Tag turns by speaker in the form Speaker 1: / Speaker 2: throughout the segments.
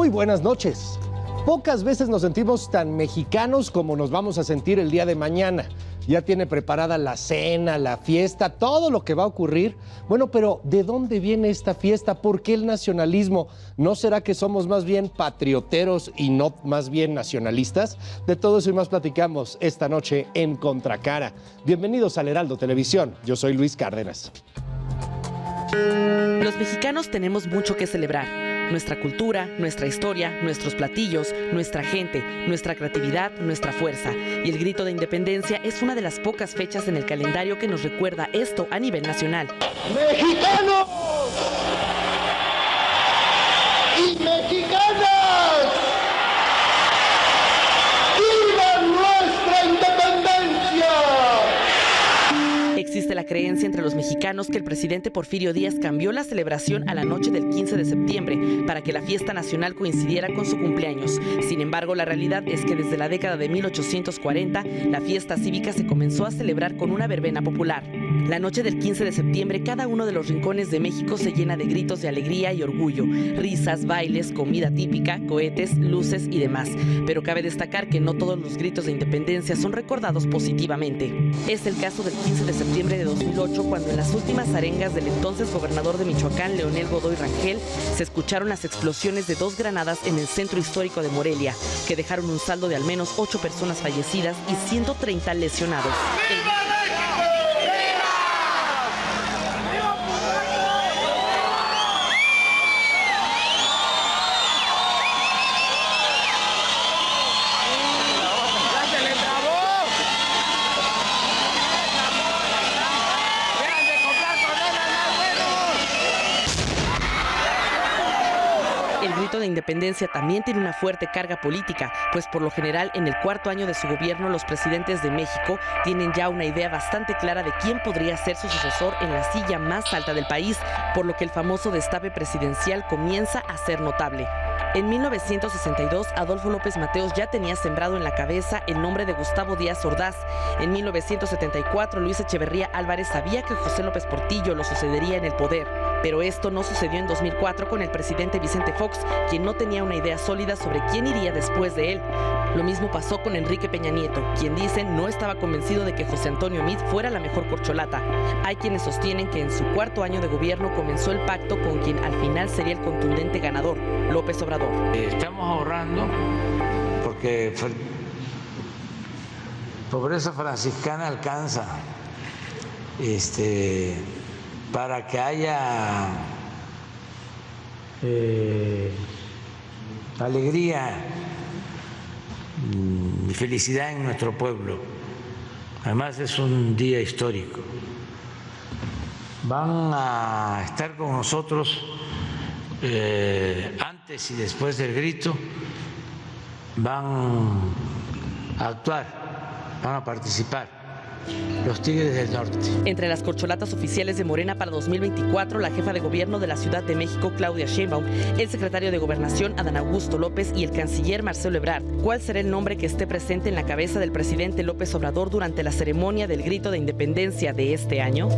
Speaker 1: Muy buenas noches. Pocas veces nos sentimos tan mexicanos como nos vamos a sentir el día de mañana. Ya tiene preparada la cena, la fiesta, todo lo que va a ocurrir. Bueno, pero ¿de dónde viene esta fiesta? ¿Por qué el nacionalismo? ¿No será que somos más bien patrioteros y no más bien nacionalistas? De todo eso y más platicamos esta noche en Contracara. Bienvenidos al Heraldo Televisión. Yo soy Luis Cárdenas.
Speaker 2: Los mexicanos tenemos mucho que celebrar. Nuestra cultura, nuestra historia, nuestros platillos, nuestra gente, nuestra creatividad, nuestra fuerza. Y el grito de independencia es una de las pocas fechas en el calendario que nos recuerda esto a nivel nacional.
Speaker 3: ¡Mexicanos! ¡Y mexicanas! ¡Viva nuestra independencia!
Speaker 2: Existe la creencia entre los mexicanos que el presidente Porfirio Díaz cambió la celebración a la noche del 15 de septiembre para que la fiesta nacional coincidiera con su cumpleaños. Sin embargo, la realidad es que desde la década de 1840, la fiesta cívica se comenzó a celebrar con una verbena popular. La noche del 15 de septiembre, cada uno de los rincones de México se llena de gritos de alegría y orgullo, risas, bailes, comida típica, cohetes, luces y demás. Pero cabe destacar que no todos los gritos de independencia son recordados positivamente. Es el caso del 15 de septiembre de 2008, cuando en las últimas arengas del entonces gobernador de Michoacán, Leonel Godoy Rangel, se escucharon las explosiones de 2 granadas en el centro histórico de Morelia, que dejaron un saldo de al menos 8 personas fallecidas y 130 lesionados. El grito de independencia también tiene una fuerte carga política, pues por lo general en el 4º año de su gobierno los presidentes de México tienen ya una idea bastante clara de quién podría ser su sucesor en la silla más alta del país, por lo que el famoso destape presidencial comienza a ser notable. En 1962, Adolfo López Mateos ya tenía sembrado en la cabeza el nombre de Gustavo Díaz Ordaz. En 1974, Luis Echeverría Álvarez sabía que José López Portillo lo sucedería en el poder. Pero esto no sucedió en 2004 con el presidente Vicente Fox, quien no tenía una idea sólida sobre quién iría después de él. Lo mismo pasó con Enrique Peña Nieto, quien dicen no estaba convencido de que José Antonio Meade fuera la mejor corcholata. Hay quienes sostienen que en su 4º año de gobierno comenzó el pacto con quien al final sería el contundente ganador, López Obrador.
Speaker 4: Estamos ahorrando porque pobreza franciscana alcanza para que haya alegría y felicidad en nuestro pueblo. Además es un día histórico. Van a estar con nosotros antes y después del grito, van a actuar, van a participar los Tigres del Norte.
Speaker 2: Entre las corcholatas oficiales de Morena para 2024, la jefa de gobierno de la Ciudad de México, Claudia Sheinbaum, el secretario de Gobernación, Adán Augusto López, y el canciller Marcelo Ebrard. ¿Cuál será el nombre que esté presente en la cabeza del presidente López Obrador durante la ceremonia del grito de independencia de este año?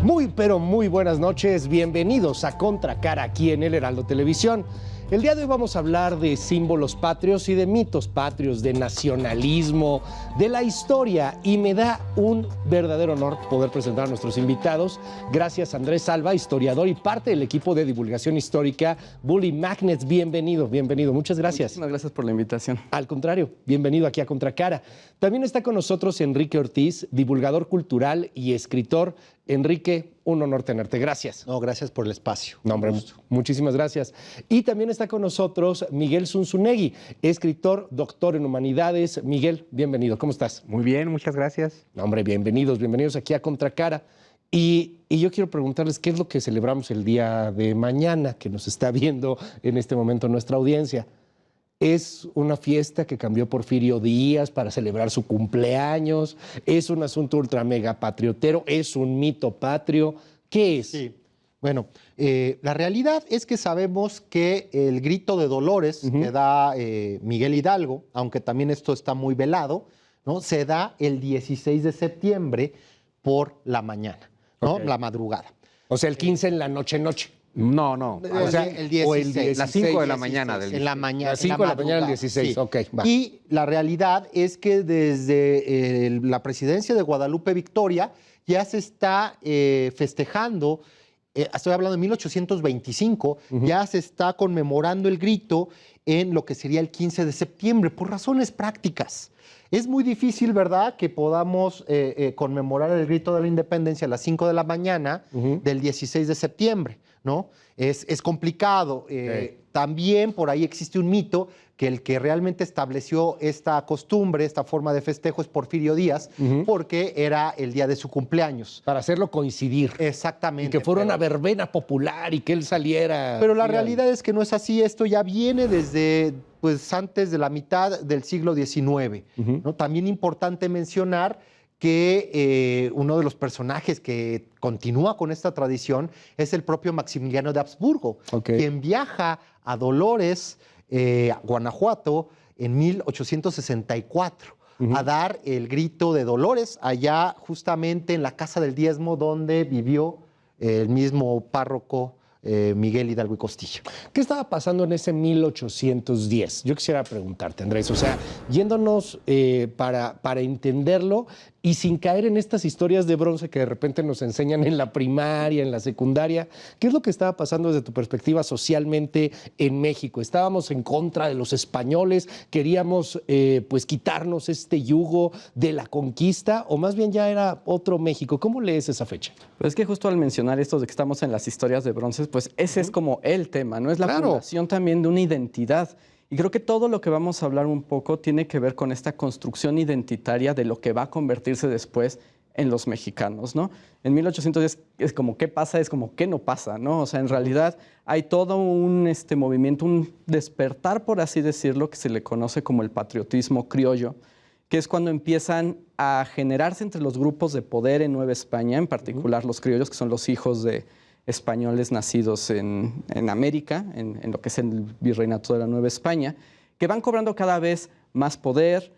Speaker 1: Muy, pero muy buenas noches. Bienvenidos a Contracara aquí en el Heraldo Televisión. El día de hoy vamos a hablar de símbolos patrios y de mitos patrios, de nacionalismo, de la historia, y me da un verdadero honor poder presentar a nuestros invitados. Gracias a Andrés Alba, historiador y parte del equipo de divulgación histórica Bully Magnets. Bienvenido, bienvenido. Muchas gracias.
Speaker 5: Muchísimas gracias por la invitación.
Speaker 1: Al contrario, bienvenido aquí a Contracara. También está con nosotros Enrique Ortiz, divulgador cultural y escritor. Enrique, un honor tenerte. Gracias.
Speaker 6: No, gracias por el espacio.
Speaker 1: No, hombre, muchísimas gracias. Y también está con nosotros Miguel Zunzunegui, escritor, doctor en humanidades. Miguel, bienvenido. ¿Cómo estás?
Speaker 5: Muy bien, muchas gracias.
Speaker 1: No, hombre, bienvenidos aquí a Contracara. Y yo quiero preguntarles qué es lo que celebramos el día de mañana, que nos está viendo en este momento nuestra audiencia. ¿Es una fiesta que cambió Porfirio Díaz para celebrar su cumpleaños? ¿Es un asunto ultra mega patriotero? ¿Es un mito patrio? ¿Qué es?
Speaker 6: Sí. Bueno, la realidad es que sabemos que el grito de Dolores que da Miguel Hidalgo, aunque también esto está muy velado, ¿no? Se da el 16 de septiembre por la mañana, ¿no?
Speaker 1: Ok.
Speaker 6: La madrugada.
Speaker 1: O sea, el 15 en la noche.
Speaker 7: No, no.
Speaker 6: O sea, el 16.
Speaker 7: Las 5 de la mañana del
Speaker 6: En la mañana.
Speaker 1: Las 5 de la mañana del 16,
Speaker 6: sí.
Speaker 1: ok, va.
Speaker 6: Y la realidad es que desde la presidencia de Guadalupe Victoria ya se está festejando, estoy hablando de 1825, ya se está conmemorando el grito en lo que sería el 15 de septiembre, por razones prácticas. Es muy difícil, ¿verdad?, que podamos conmemorar el grito de la independencia a las 5 de la mañana del 16 de septiembre, ¿no? Es complicado. También por ahí existe un mito que el que realmente estableció esta costumbre, esta forma de festejo es Porfirio Díaz, porque era el día de su cumpleaños.
Speaker 1: Para hacerlo coincidir.
Speaker 6: Exactamente.
Speaker 1: Y que fuera una verbena popular y que él saliera.
Speaker 6: Pero la realidad es que no es así. Esto ya viene desde pues, antes de la mitad del siglo XIX. ¿No? También importante mencionar que uno de los personajes que continúa con esta tradición es el propio Maximiliano de Habsburgo, quien viaja a Dolores, Guanajuato, en 1864, a dar el grito de Dolores, allá justamente en la Casa del Diezmo, donde vivió el mismo párroco Miguel Hidalgo y Costilla.
Speaker 1: ¿Qué estaba pasando en ese 1810? Yo quisiera preguntarte, Andrés, o sea, yéndonos para entenderlo y sin caer en estas historias de bronce que de repente nos enseñan en la primaria, en la secundaria, ¿qué es lo que estaba pasando desde tu perspectiva socialmente en México? ¿Estábamos en contra de los españoles? ¿Queríamos pues quitarnos este yugo de la conquista? ¿O más bien ya era otro México? ¿Cómo lees esa fecha?
Speaker 5: Pues es que justo al mencionar esto de que estamos en las historias de bronce, pues ese es como el tema, ¿no? Es la fundación también de una identidad. Y creo que todo lo que vamos a hablar un poco tiene que ver con esta construcción identitaria de lo que va a convertirse después en los mexicanos, ¿no? En 1810 es como qué pasa, es como qué no pasa, ¿no? O sea, en realidad hay todo un movimiento, un despertar, por así decirlo, que se le conoce como el patriotismo criollo, que es cuando empiezan a generarse entre los grupos de poder en Nueva España, en particular los criollos, que son los hijos de españoles nacidos en América, en lo que es el virreinato de la Nueva España, que van cobrando cada vez más poder,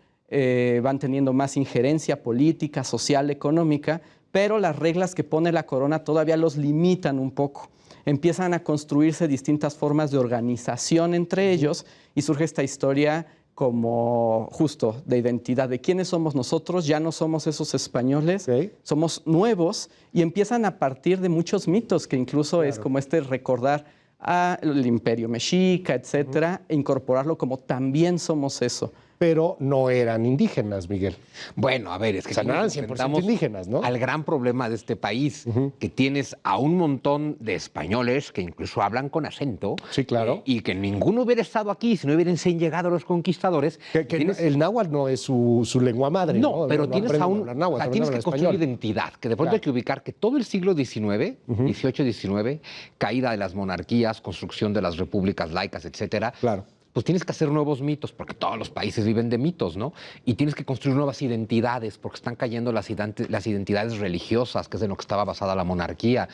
Speaker 5: van teniendo más injerencia política, social, económica, pero las reglas que pone la corona todavía los limitan un poco. Empiezan a construirse distintas formas de organización entre ellos y surge esta historia como justo de identidad, de quiénes somos nosotros, ya no somos esos españoles, somos nuevos y empiezan a partir de muchos mitos que incluso es como recordar al imperio mexica, etcétera, e incorporarlo como también somos eso.
Speaker 1: Pero no eran indígenas, Miguel.
Speaker 7: Bueno, a ver, es que
Speaker 1: o sea, no eran 100% indígenas, ¿no?
Speaker 7: Al gran problema de este país, que tienes a un montón de españoles que incluso hablan con acento.
Speaker 1: Sí, claro.
Speaker 7: Y que ninguno hubiera estado aquí si no hubiesen llegado los conquistadores.
Speaker 1: El náhuatl no es su lengua madre, ¿no?
Speaker 7: Pero tienes aún,
Speaker 1: náhuatl,
Speaker 7: tienes que construir identidad, que de pronto hay que ubicar que todo el siglo XIX, 18-19, caída de las monarquías, construcción de las repúblicas laicas, etcétera.
Speaker 1: Claro.
Speaker 7: Pues tienes que hacer nuevos mitos, porque todos los países viven de mitos, ¿no? Y tienes que construir nuevas identidades, porque están cayendo las identidades religiosas, que es en lo que estaba basada la monarquía.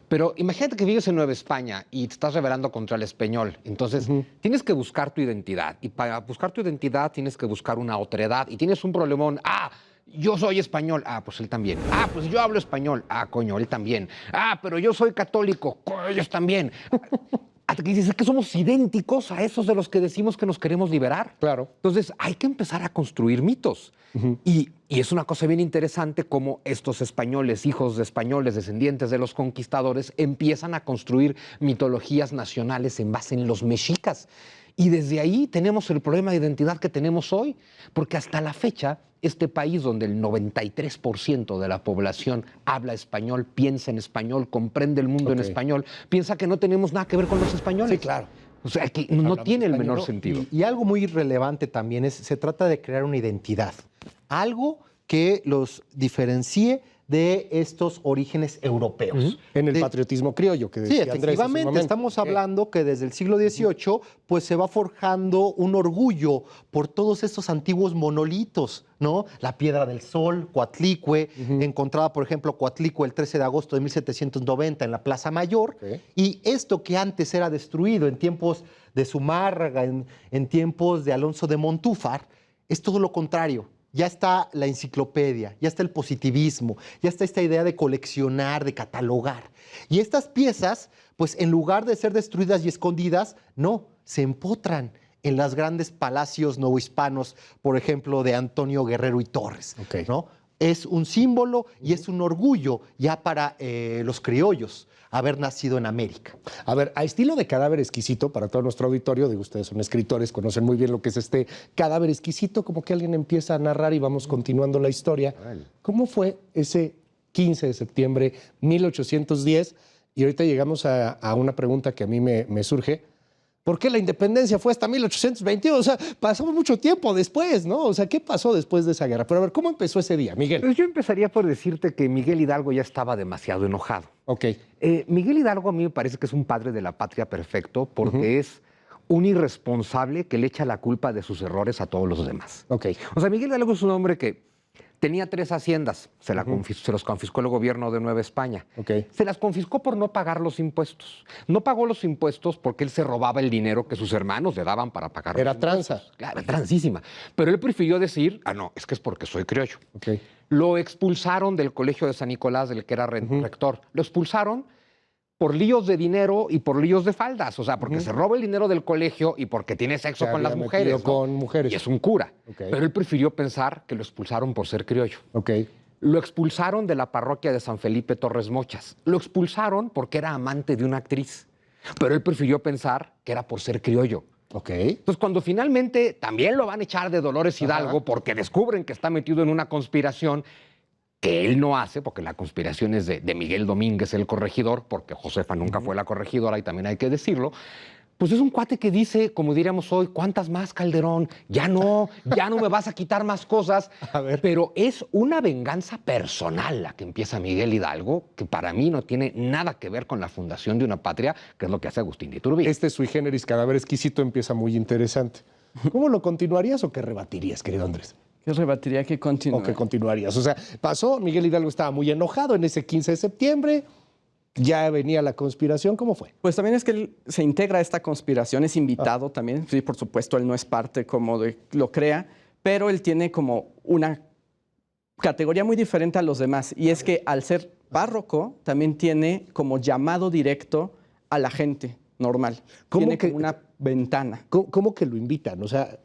Speaker 7: Pero imagínate que vives en Nueva España y te estás rebelando contra el español. Entonces, tienes que buscar tu identidad. Y para buscar tu identidad tienes que buscar una otredad. Y tienes un problemón. Yo soy español. Pues él también. Pues yo hablo español. Coño, él también. Pero yo soy católico. Ellos también. Hasta que dices que somos idénticos a esos de los que decimos que nos queremos liberar.
Speaker 1: Claro.
Speaker 7: Entonces, hay que empezar a construir mitos. Y es una cosa bien interesante cómo estos españoles, hijos de españoles, descendientes de los conquistadores, empiezan a construir mitologías nacionales en base en los mexicas. Y desde ahí tenemos el problema de identidad que tenemos hoy, porque hasta la fecha, este país donde el 93% de la población habla español, piensa en español, comprende el mundo en español, piensa que no tenemos nada que ver con los españoles.
Speaker 1: Sí, claro.
Speaker 7: O sea, que no tiene el menor sentido.
Speaker 6: Y algo muy relevante también se trata de crear una identidad, algo que los diferencie de estos orígenes europeos.
Speaker 1: En el patriotismo criollo que decía
Speaker 6: Sí,
Speaker 1: Andrés
Speaker 6: efectivamente, estamos hablando que desde el siglo XVIII pues se va forjando un orgullo por todos estos antiguos monolitos, ¿no? La Piedra del Sol, Coatlicue, encontrada, por ejemplo, Coatlicue el 13 de agosto de 1790 en la Plaza Mayor, y esto que antes era destruido en tiempos de Zumárraga, en tiempos de Alonso de Montúfar, es todo lo contrario. ya está la enciclopedia, ya está el positivismo, ya está esta idea de coleccionar, de catalogar. Y estas piezas, pues en lugar de ser destruidas y escondidas, no, se empotran en los grandes palacios novohispanos, por ejemplo, de Antonio Guerrero y Torres, ¿no? Es un símbolo y es un orgullo ya para los criollos haber nacido en América.
Speaker 1: A ver, a estilo de Cadáver Exquisito, para todo nuestro auditorio, digo, ustedes son escritores, conocen muy bien lo que es este Cadáver Exquisito, como que alguien empieza a narrar y vamos continuando la historia. ¿Cómo fue ese 15 de septiembre 1810? Y ahorita llegamos a una pregunta que a mí me surge. ¿Por qué la independencia fue hasta 1821? O sea, pasamos mucho tiempo después, ¿no? O sea, ¿qué pasó después de esa guerra? Pero a ver, ¿cómo empezó ese día, Miguel?
Speaker 7: Pues yo empezaría por decirte que Miguel Hidalgo ya estaba demasiado enojado.
Speaker 1: Ok.
Speaker 7: Miguel Hidalgo a mí me parece que es un padre de la patria perfecto porque es un irresponsable que le echa la culpa de sus errores a todos los demás.
Speaker 1: Ok.
Speaker 7: O sea, Miguel Hidalgo es un hombre que tenía 3 haciendas, se los confiscó el gobierno de Nueva España.
Speaker 1: Ok.
Speaker 7: Se las confiscó por no pagar los impuestos. No pagó los impuestos porque él se robaba el dinero que sus hermanos le daban para pagar los
Speaker 1: Era
Speaker 7: impuestos.
Speaker 1: tranza.
Speaker 7: Claro, tranzísima. Pero él prefirió decir, no, es que es porque soy criollo.
Speaker 1: Ok.
Speaker 7: Lo expulsaron del colegio de San Nicolás, del que era rector. Lo expulsaron por líos de dinero y por líos de faldas. O sea, porque se roba el dinero del colegio y porque tiene sexo
Speaker 1: Se
Speaker 7: con las
Speaker 1: había
Speaker 7: mujeres.
Speaker 1: metido con mujeres.
Speaker 7: Y es un cura.
Speaker 1: Ok.
Speaker 7: Pero él prefirió pensar que lo expulsaron por ser criollo.
Speaker 1: Ok.
Speaker 7: Lo expulsaron de la parroquia de San Felipe Torres Mochas. Lo expulsaron porque era amante de una actriz. Pero él prefirió pensar que era por ser criollo.
Speaker 1: Ok.
Speaker 7: Entonces, cuando finalmente también lo van a echar de Dolores Hidalgo porque descubren que está metido en una conspiración que él no hace, porque la conspiración es de Miguel Domínguez, el corregidor, porque Josefa nunca fue la corregidora y también hay que decirlo, pues es un cuate que dice, como diríamos hoy, ¿cuántas más, Calderón? Ya no me vas a quitar más cosas.
Speaker 1: A ver.
Speaker 7: Pero es una venganza personal la que empieza Miguel Hidalgo, que para mí no tiene nada que ver con la fundación de una patria, que es lo que hace Agustín de Iturbide.
Speaker 1: Este sui generis Cadáver Exquisito empieza muy interesante. ¿Cómo lo continuarías o qué rebatirías, querido Andrés?
Speaker 5: ¿Qué rebatiría que continúe?
Speaker 1: ¿O qué continuarías? O sea, pasó, Miguel Hidalgo estaba muy enojado en ese 15 de septiembre, ya venía la conspiración, ¿cómo fue?
Speaker 5: Pues también es que él se integra a esta conspiración, es invitado también. Sí, por supuesto, él no es parte como de lo crea, pero él tiene como una categoría muy diferente a los demás. Y es que al ser párroco, también tiene como llamado directo a la gente normal.
Speaker 1: ¿Cómo
Speaker 5: Tiene
Speaker 1: que-
Speaker 5: como una ventana.
Speaker 1: ¿Cómo que lo invitan? O sea,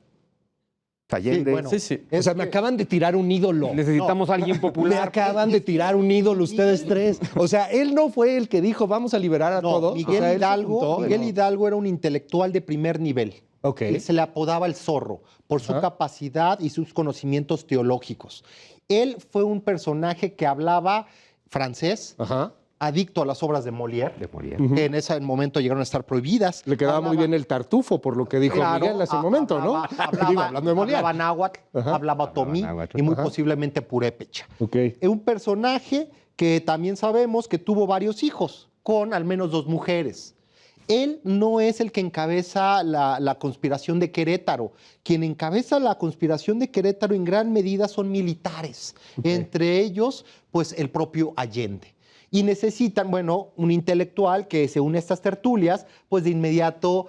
Speaker 7: Allende.
Speaker 6: bueno.
Speaker 5: Sí.
Speaker 1: o sea, me acaban de tirar un ídolo.
Speaker 7: Necesitamos a alguien
Speaker 1: Me
Speaker 7: popular.
Speaker 1: acaban de tirar un ídolo ustedes tres. O sea, él no fue el que dijo, vamos a liberar a
Speaker 6: No,
Speaker 1: todos.
Speaker 6: Miguel,
Speaker 1: O sea, él se
Speaker 6: Hidalgo,
Speaker 1: juntó,
Speaker 6: Miguel
Speaker 1: ¿no?
Speaker 6: Hidalgo era un intelectual de primer nivel.
Speaker 1: Ok.
Speaker 6: Él se le apodaba el zorro por su
Speaker 1: Ajá.
Speaker 6: capacidad y sus conocimientos teológicos. Él fue un personaje que hablaba francés,
Speaker 1: Ajá.
Speaker 6: adicto a las obras de Molière,
Speaker 7: De morir.
Speaker 6: que en ese momento llegaron a estar prohibidas.
Speaker 1: Le quedaba muy
Speaker 6: Hablaba-
Speaker 1: bien el tartufo, por lo que dijo
Speaker 6: Claro,
Speaker 1: Miguel hace un momento, ¿no?
Speaker 6: Hablaba,
Speaker 1: Digo, hablando de Molière.
Speaker 6: hablaba náhuatl,
Speaker 1: Ajá.
Speaker 6: hablaba otomí
Speaker 7: náhuatl.
Speaker 6: y muy
Speaker 1: Ajá.
Speaker 6: posiblemente purépecha.
Speaker 1: Ok.
Speaker 6: Es un personaje que también sabemos que tuvo varios hijos, con al menos 2 mujeres. Él no es el que encabeza la conspiración de Querétaro. Quien encabeza la conspiración de Querétaro en gran medida son militares, entre ellos, pues el propio Allende. Y necesitan, bueno, un intelectual que se une a estas tertulias, pues de inmediato,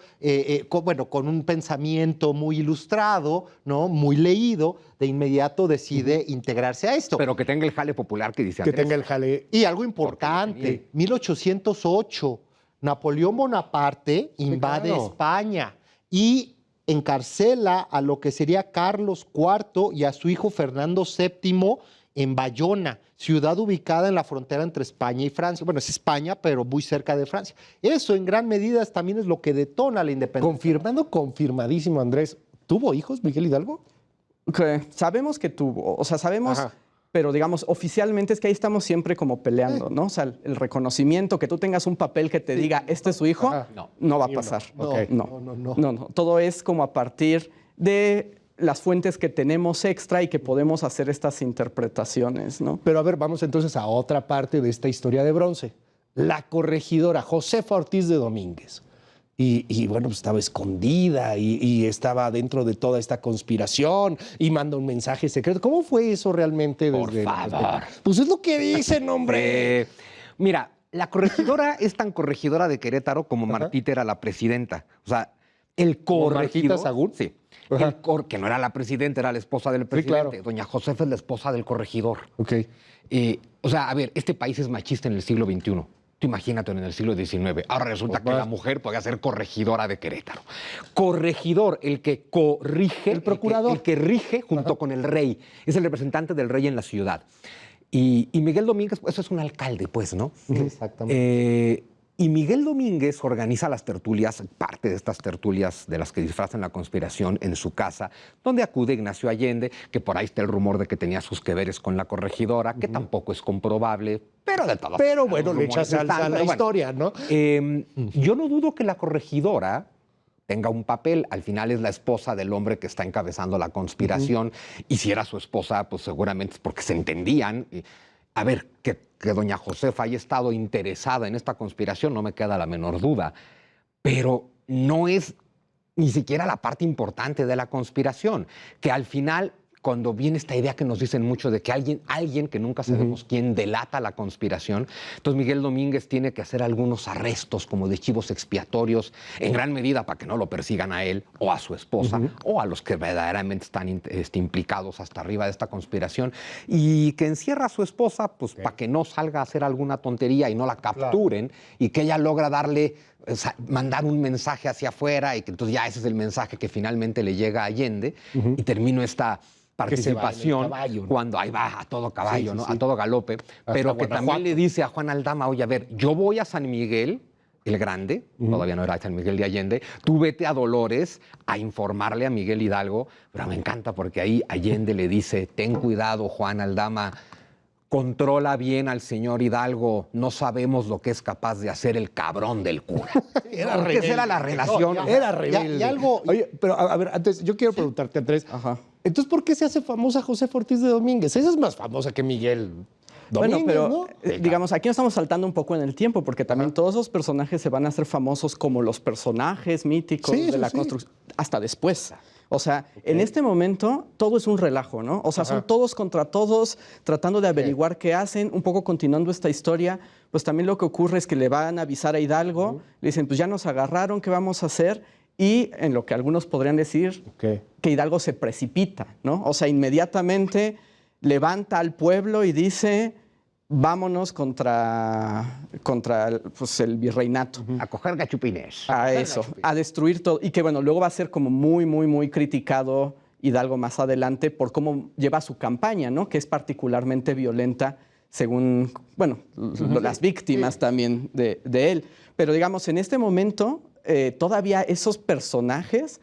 Speaker 6: con un pensamiento muy ilustrado, ¿no? Muy leído, de inmediato decide integrarse a esto.
Speaker 7: Pero que tenga el jale popular que dice
Speaker 1: Que
Speaker 7: Andrés.
Speaker 1: tenga el jale.
Speaker 6: Y algo
Speaker 7: Porque
Speaker 6: importante, 1808, Napoleón Bonaparte invade
Speaker 1: claro.
Speaker 6: España y encarcela a lo que sería Carlos IV y a su hijo Fernando VII en Bayona, ciudad ubicada en la frontera entre España y Francia. Bueno, es España, pero muy cerca de Francia. Eso en gran medida también es lo que detona la independencia.
Speaker 1: Confirmadísimo, Andrés. ¿Tuvo hijos Miguel Hidalgo?
Speaker 5: Que sabemos que tuvo, o sea, sabemos,
Speaker 1: Ajá.
Speaker 5: pero digamos, oficialmente es que ahí estamos siempre como peleando, ¿no? O sea, el reconocimiento, que tú tengas un papel que te diga, este es su hijo,
Speaker 1: Ajá.
Speaker 5: no va a
Speaker 1: Ni uno.
Speaker 5: pasar.
Speaker 1: Ok.
Speaker 5: No. Todo es como a partir de las fuentes que tenemos extra y que podemos hacer estas interpretaciones, ¿no?
Speaker 1: Pero a ver, vamos entonces a otra parte de esta historia de bronce. La corregidora Josefa Ortiz de Domínguez. Y bueno, pues estaba escondida y estaba dentro de toda esta conspiración y manda un mensaje secreto. ¿Cómo fue eso realmente?
Speaker 7: Por
Speaker 1: desde
Speaker 7: favor.
Speaker 1: Pues es lo que dicen, hombre.
Speaker 7: Mira, la corregidora es tan corregidora de Querétaro como Martita era la presidenta. O sea, el corregidor.
Speaker 1: Marquita Sagún.
Speaker 7: Sí.
Speaker 1: Ajá.
Speaker 7: Que no era la presidenta, era la esposa del presidente.
Speaker 1: claro.
Speaker 7: Doña Josefa es la esposa del corregidor.
Speaker 1: Ok.
Speaker 7: O sea, a ver, este país es machista en el siglo XXI. Tú imagínate en el siglo XIX. Ahora resulta
Speaker 1: Pues
Speaker 7: que la mujer podía ser corregidora de Querétaro. Corregidor, el que corrige.
Speaker 1: El procurador.
Speaker 7: El que rige junto con el rey. Es el representante del rey en la ciudad. Y Miguel Domínguez, pues, eso es un alcalde, pues, ¿no?
Speaker 6: Exactamente.
Speaker 7: Y Miguel Domínguez organiza las tertulias, parte de estas tertulias de las que disfrazan la conspiración en su casa, donde acude Ignacio Allende, que por ahí está el rumor de que tenía sus que veres con la corregidora, que tampoco es comprobable, pero de todas
Speaker 1: Pero
Speaker 7: maneras,
Speaker 1: bueno,
Speaker 7: los
Speaker 1: le echas
Speaker 7: rumores
Speaker 1: salsa a
Speaker 7: están,
Speaker 1: la
Speaker 7: pero bueno.
Speaker 1: historia, ¿no?
Speaker 7: Yo no dudo que la corregidora tenga un papel. Al final es la esposa del hombre que está encabezando la conspiración. Y si era su esposa, pues seguramente es porque se entendían. A ver, que doña Josefa haya estado interesada en esta conspiración, no me queda la menor duda. Pero no es ni siquiera la parte importante de la conspiración. Que al final, cuando viene esta idea que nos dicen mucho de que alguien que nunca sabemos quién delata la conspiración, entonces Miguel Domínguez tiene que hacer algunos arrestos como de chivos expiatorios, en gran medida para que no lo persigan a él o a su esposa o a los que verdaderamente están implicados hasta arriba de esta conspiración, y que encierra a su esposa pues para que no salga a hacer alguna tontería y no la capturen, y que ella logra mandar un mensaje hacia afuera, y que entonces ya ese es el mensaje que finalmente le llega a Allende, y termino esta participación
Speaker 1: caballo, ¿no?
Speaker 7: cuando ahí va a todo caballo,
Speaker 1: Sí,
Speaker 7: ¿no?
Speaker 1: sí.
Speaker 7: A todo galope, pero que
Speaker 1: Guanajuato.
Speaker 7: también le dice a Juan Aldama, oye, a ver, yo voy a San Miguel el Grande, todavía no era San Miguel de Allende, tú vete a Dolores a informarle a Miguel Hidalgo, pero me encanta porque ahí Allende le dice, ten cuidado, Juan Aldama, controla bien al señor Hidalgo, no sabemos lo que es capaz de hacer el cabrón del cura. Porque esa era la relación.
Speaker 1: Era rebelde.
Speaker 6: Y algo...
Speaker 1: Oye, pero a ver, antes, yo quiero preguntarte, Andrés.
Speaker 5: Ajá.
Speaker 1: Entonces, ¿por qué se hace famosa Josefa Ortiz de Domínguez? Esa es más famosa que Miguel Domínguez,
Speaker 5: Bueno, pero
Speaker 1: ¿no?
Speaker 5: digamos, aquí nos estamos saltando un poco en el tiempo, porque también todos los personajes se van a hacer famosos como los personajes míticos
Speaker 1: Sí,
Speaker 5: de
Speaker 1: eso
Speaker 5: la
Speaker 1: sí.
Speaker 5: construcción, hasta después. O sea, en este momento todo es un relajo, ¿no? O sea, son todos contra todos, tratando de averiguar qué hacen, un poco continuando esta historia. Pues también lo que ocurre es que le van a avisar a Hidalgo, le dicen, pues ya nos agarraron, ¿qué vamos a hacer? Y en lo que algunos podrían decir,
Speaker 1: Ok.
Speaker 5: que Hidalgo se precipita, ¿no? O sea, inmediatamente levanta al pueblo y dice, vámonos contra pues, el virreinato.
Speaker 7: A coger gachupines.
Speaker 5: A eso, a destruir todo. Y que bueno, luego va a ser como muy, muy, muy criticado Hidalgo más adelante por cómo lleva su campaña, ¿no? Que es particularmente violenta según, bueno, las víctimas también de él. Pero digamos, en este momento todavía esos personajes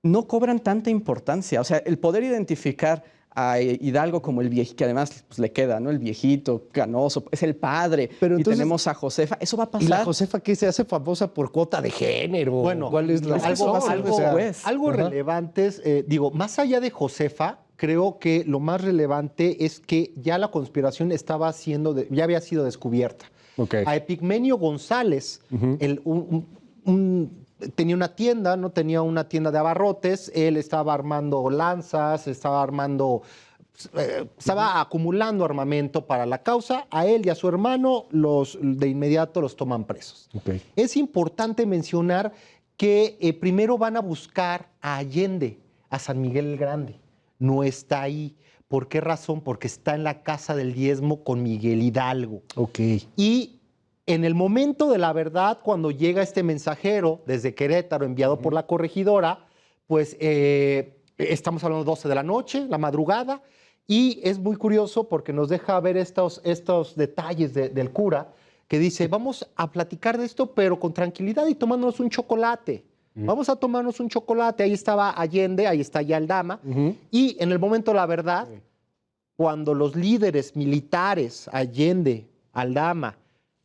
Speaker 5: no cobran tanta importancia. O sea, el poder identificar a Hidalgo como el viejito, que además pues, le queda, ¿no? El viejito, canoso, es el padre.
Speaker 1: Pero
Speaker 5: y
Speaker 1: entonces-
Speaker 5: tenemos a Josefa. Eso va a pasar.
Speaker 1: ¿Y la Josefa qué se hace famosa por cuota de género?
Speaker 6: Bueno,
Speaker 1: ¿cuál es la
Speaker 5: es que eso va a ser
Speaker 1: razón?
Speaker 5: después.
Speaker 6: Algo relevantes, digo, más allá de Josefa, creo que lo más relevante es que ya la conspiración estaba ya había sido descubierta.
Speaker 1: Ok.
Speaker 6: A Epigmenio González, tenía una tienda, ¿no? Tenía una tienda de abarrotes, él estaba armando lanzas, estaba acumulando armamento para la causa. A él y a su hermano de inmediato los toman presos.
Speaker 1: Ok.
Speaker 6: Es importante mencionar que primero van a buscar a Allende, a San Miguel el Grande. No está ahí. ¿Por qué razón? Porque está en la Casa del Diezmo con Miguel Hidalgo.
Speaker 1: Ok.
Speaker 6: Y en el momento de la verdad, cuando llega este mensajero desde Querétaro, enviado por la corregidora, pues estamos hablando de 12 de la noche, la madrugada, y es muy curioso porque nos deja ver estos detalles del cura, que dice, vamos a platicar de esto, pero con tranquilidad y tomándonos un chocolate. Vamos a tomarnos un chocolate. Ahí estaba Allende, ahí está ya Aldama. Y en el momento de la verdad, cuando los líderes militares, Allende, Aldama,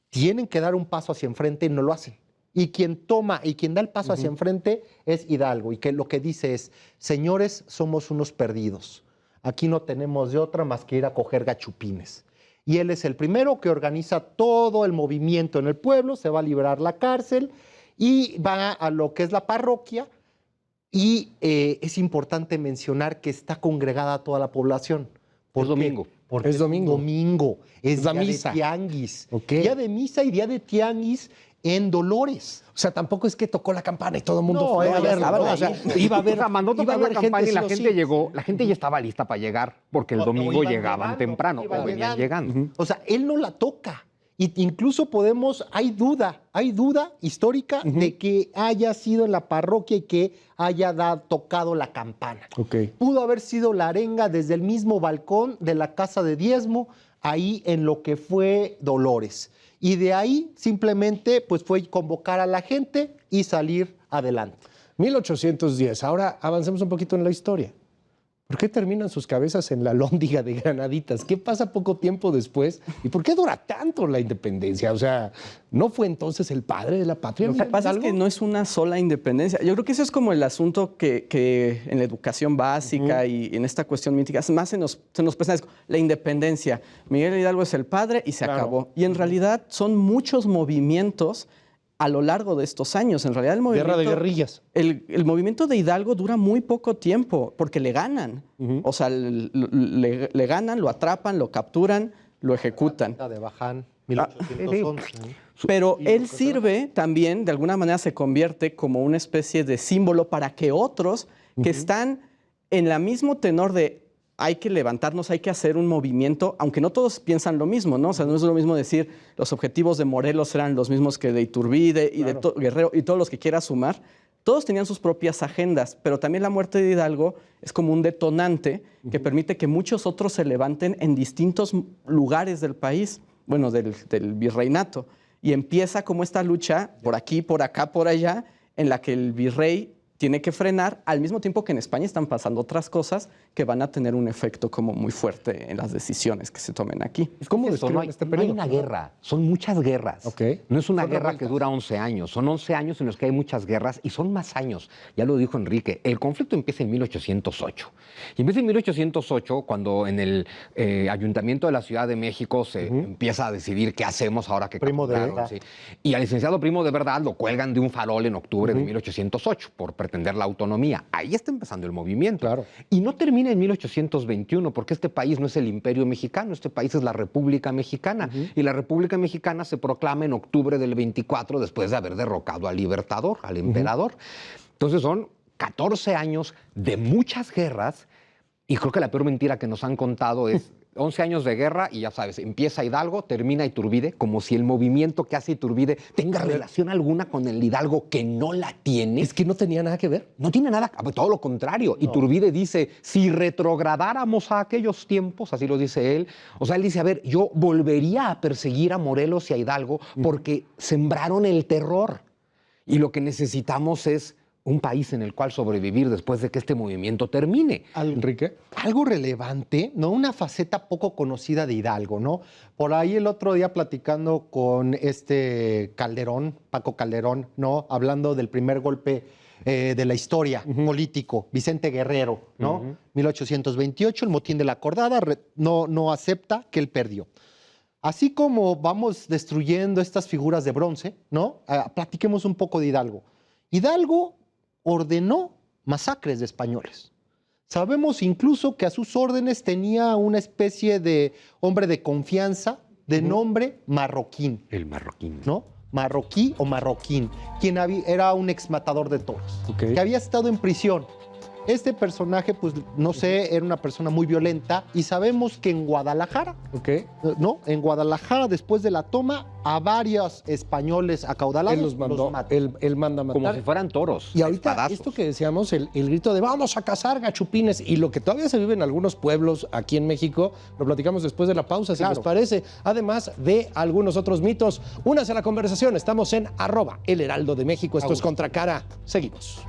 Speaker 6: tienen que dar un paso hacia enfrente, no lo hacen. Y quien da el paso hacia enfrente es Hidalgo. Y que lo que dice es, señores, somos unos perdidos. Aquí no tenemos de otra más que ir a coger gachupines. Y él es el primero que organiza todo el movimiento en el pueblo, se va a liberar la cárcel y va a lo que es la parroquia. Y es importante mencionar que está congregada toda la población. ¿Por
Speaker 7: Es
Speaker 6: qué?
Speaker 7: domingo.
Speaker 6: Porque
Speaker 1: Es domingo.
Speaker 6: es
Speaker 1: la
Speaker 6: día
Speaker 1: misa.
Speaker 6: de tianguis.
Speaker 1: Ok.
Speaker 6: Día de misa y día de tianguis en Dolores.
Speaker 1: O sea, tampoco es que tocó la campana y todo el mundo
Speaker 6: No,
Speaker 1: fue a
Speaker 6: ya
Speaker 1: verlo,
Speaker 6: estaban
Speaker 1: ¿no? O sea,
Speaker 6: ahí.
Speaker 1: iba a haber,
Speaker 7: O sea, mandó
Speaker 1: iba a
Speaker 7: tocar la
Speaker 1: haber
Speaker 7: campana y la
Speaker 1: sí o
Speaker 7: gente
Speaker 1: sí.
Speaker 7: llegó, la gente ya estaba lista para llegar, porque el
Speaker 6: O
Speaker 7: domingo
Speaker 6: iban
Speaker 7: llegaban
Speaker 6: llegando,
Speaker 7: temprano,
Speaker 6: iban
Speaker 7: o venían llegando.
Speaker 6: O sea, él no la toca. Y incluso hay duda histórica de que haya sido en la parroquia y que haya tocado la campana.
Speaker 1: Ok.
Speaker 6: Pudo haber sido la arenga desde el mismo balcón de la casa de diezmo, ahí en lo que fue Dolores. Y de ahí simplemente pues fue convocar a la gente y salir adelante.
Speaker 1: 1810. Ahora avancemos un poquito en la historia. ¿Por qué terminan sus cabezas en la Alhóndiga de Granaditas? ¿Qué pasa poco tiempo después? ¿Y por qué dura tanto la independencia? O sea, ¿no fue entonces el padre de la patria?
Speaker 5: Lo que pasa es que no es una sola independencia. Yo creo que eso es como el asunto que en la educación básica y en esta cuestión mítica más se nos presenta. La independencia. Miguel Hidalgo es el padre y se acabó. Y en realidad son muchos movimientos a lo largo de estos años. En realidad el movimiento...
Speaker 1: Guerra de guerrillas.
Speaker 5: El movimiento de Hidalgo dura muy poco tiempo porque le ganan. O sea, le ganan, lo atrapan, lo capturan, lo ejecutan.
Speaker 6: La de Baján, 1811.
Speaker 5: Pero él sirve también, de alguna manera se convierte como una especie de símbolo para que otros que están en el mismo tenor de hay que levantarnos, hay que hacer un movimiento, aunque no todos piensan lo mismo, ¿no? O sea, no es lo mismo decir los objetivos de Morelos eran los mismos que de Iturbide y de Guerrero y todos los que quiera sumar. Todos tenían sus propias agendas, pero también la muerte de Hidalgo es como un detonante que permite que muchos otros se levanten en distintos lugares del país, bueno, del virreinato. Y empieza como esta lucha por aquí, por acá, por allá, en la que el virrey tiene que frenar, al mismo tiempo que en España están pasando otras cosas que van a tener un efecto como muy fuerte en las decisiones que se tomen aquí.
Speaker 1: ¿Cómo
Speaker 7: Eso,
Speaker 1: describen este
Speaker 7: no hay
Speaker 1: periodo?
Speaker 7: una guerra, son muchas guerras.
Speaker 1: Ok.
Speaker 7: No es una
Speaker 1: Son
Speaker 7: guerra
Speaker 1: revueltas.
Speaker 7: que dura 11 años, son 11 años en los que hay muchas guerras y son más años. Ya lo dijo Enrique, el conflicto empieza en 1808. Y empieza en 1808 cuando en el Ayuntamiento de la Ciudad de México se empieza a decidir qué hacemos ahora que
Speaker 6: Primo de
Speaker 7: capturaron,
Speaker 6: Verdad.
Speaker 7: sí. Y al licenciado Primo de Verdad lo cuelgan de un farol en octubre de 1808 por pretender la autonomía. Ahí está empezando el movimiento.
Speaker 1: Claro.
Speaker 7: Y no termina en 1821, porque este país no es el Imperio Mexicano, este país es la República Mexicana. Y la República Mexicana se proclama en octubre del 24, después de haber derrocado al Libertador, al emperador. Entonces son 14 años de muchas guerras, y creo que la peor mentira que nos han contado es 11 años de guerra y ya sabes, empieza Hidalgo, termina Iturbide, como si el movimiento que hace Iturbide tenga relación alguna con el Hidalgo que no la tiene.
Speaker 1: Es que no tenía nada que ver.
Speaker 7: No tiene nada, todo lo contrario. No. Iturbide dice, si retrogradáramos a aquellos tiempos, así lo dice él, o sea, él dice, a ver, yo volvería a perseguir a Morelos y a Hidalgo porque sembraron el terror. Y lo que necesitamos es un país en el cual sobrevivir después de que este movimiento termine.
Speaker 1: Enrique.
Speaker 6: Algo relevante, ¿no? Una faceta poco conocida de Hidalgo, ¿no? Por ahí el otro día platicando con Calderón, Paco Calderón, ¿no? Hablando del primer golpe de la historia político, Vicente Guerrero, ¿no? 1828, el motín de la Acordada, no acepta que él perdió. Así como vamos destruyendo estas figuras de bronce, ¿no? Platiquemos un poco de Hidalgo. Hidalgo ordenó masacres de españoles. Sabemos incluso que a sus órdenes tenía una especie de hombre de confianza de nombre Marroquín.
Speaker 7: El Marroquín.
Speaker 6: ¿No? Marroquí o Marroquín, quien era un exmatador de toros, que había estado en prisión. Este personaje, pues, no sé, era una persona muy violenta y sabemos que en Guadalajara, ¿no? En Guadalajara, después de la toma, a varios españoles acaudalados
Speaker 1: Él los mandó,
Speaker 6: mata.
Speaker 1: él manda matar.
Speaker 7: Como si fueran toros.
Speaker 1: Y ahorita,
Speaker 7: espadazos.
Speaker 1: esto que decíamos, el grito de vamos a cazar gachupines, y lo que todavía se vive en algunos pueblos aquí en México, lo platicamos después de la pausa, si les parece, además de algunos otros mitos. Únase a la conversación, estamos en @El Heraldo de México, esto es Contracara, seguimos.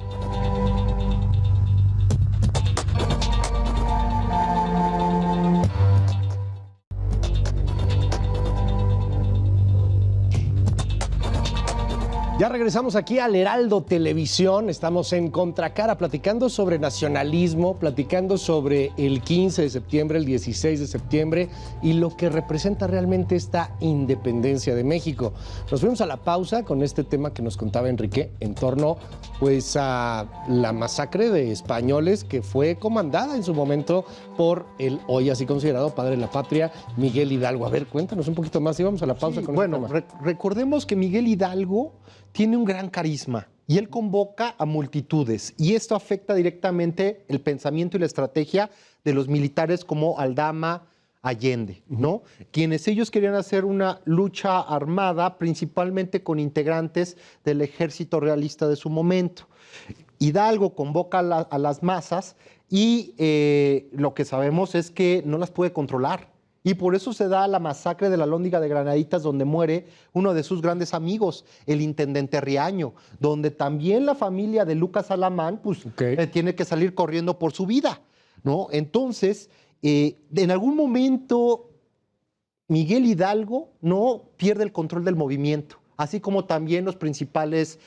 Speaker 1: Ya regresamos aquí al Heraldo Televisión, estamos en Contracara platicando sobre nacionalismo, platicando sobre el 15 de septiembre, el 16 de septiembre y lo que representa realmente esta independencia de México. Nos fuimos a la pausa con este tema que nos contaba Enrique en torno pues a la masacre de españoles que fue comandada en su momento por el hoy así considerado padre de la patria, Miguel Hidalgo. A ver, cuéntanos un poquito más y vamos a la pausa con
Speaker 6: bueno,
Speaker 1: este tema.
Speaker 6: Recordemos que Miguel Hidalgo tiene un gran carisma y él convoca a multitudes y esto afecta directamente el pensamiento y la estrategia de los militares como Aldama, Allende, ¿no? Quienes ellos querían hacer una lucha armada principalmente con integrantes del ejército realista de su momento. Hidalgo convoca a las masas y lo que sabemos es que no las puede controlar. Y por eso se da la masacre de la Alhóndiga de Granaditas, donde muere uno de sus grandes amigos, el intendente Riaño, donde también la familia de Lucas Alamán pues, tiene que salir corriendo por su vida, ¿no? Entonces, en algún momento, Miguel Hidalgo no pierde el control del movimiento, así como también las principales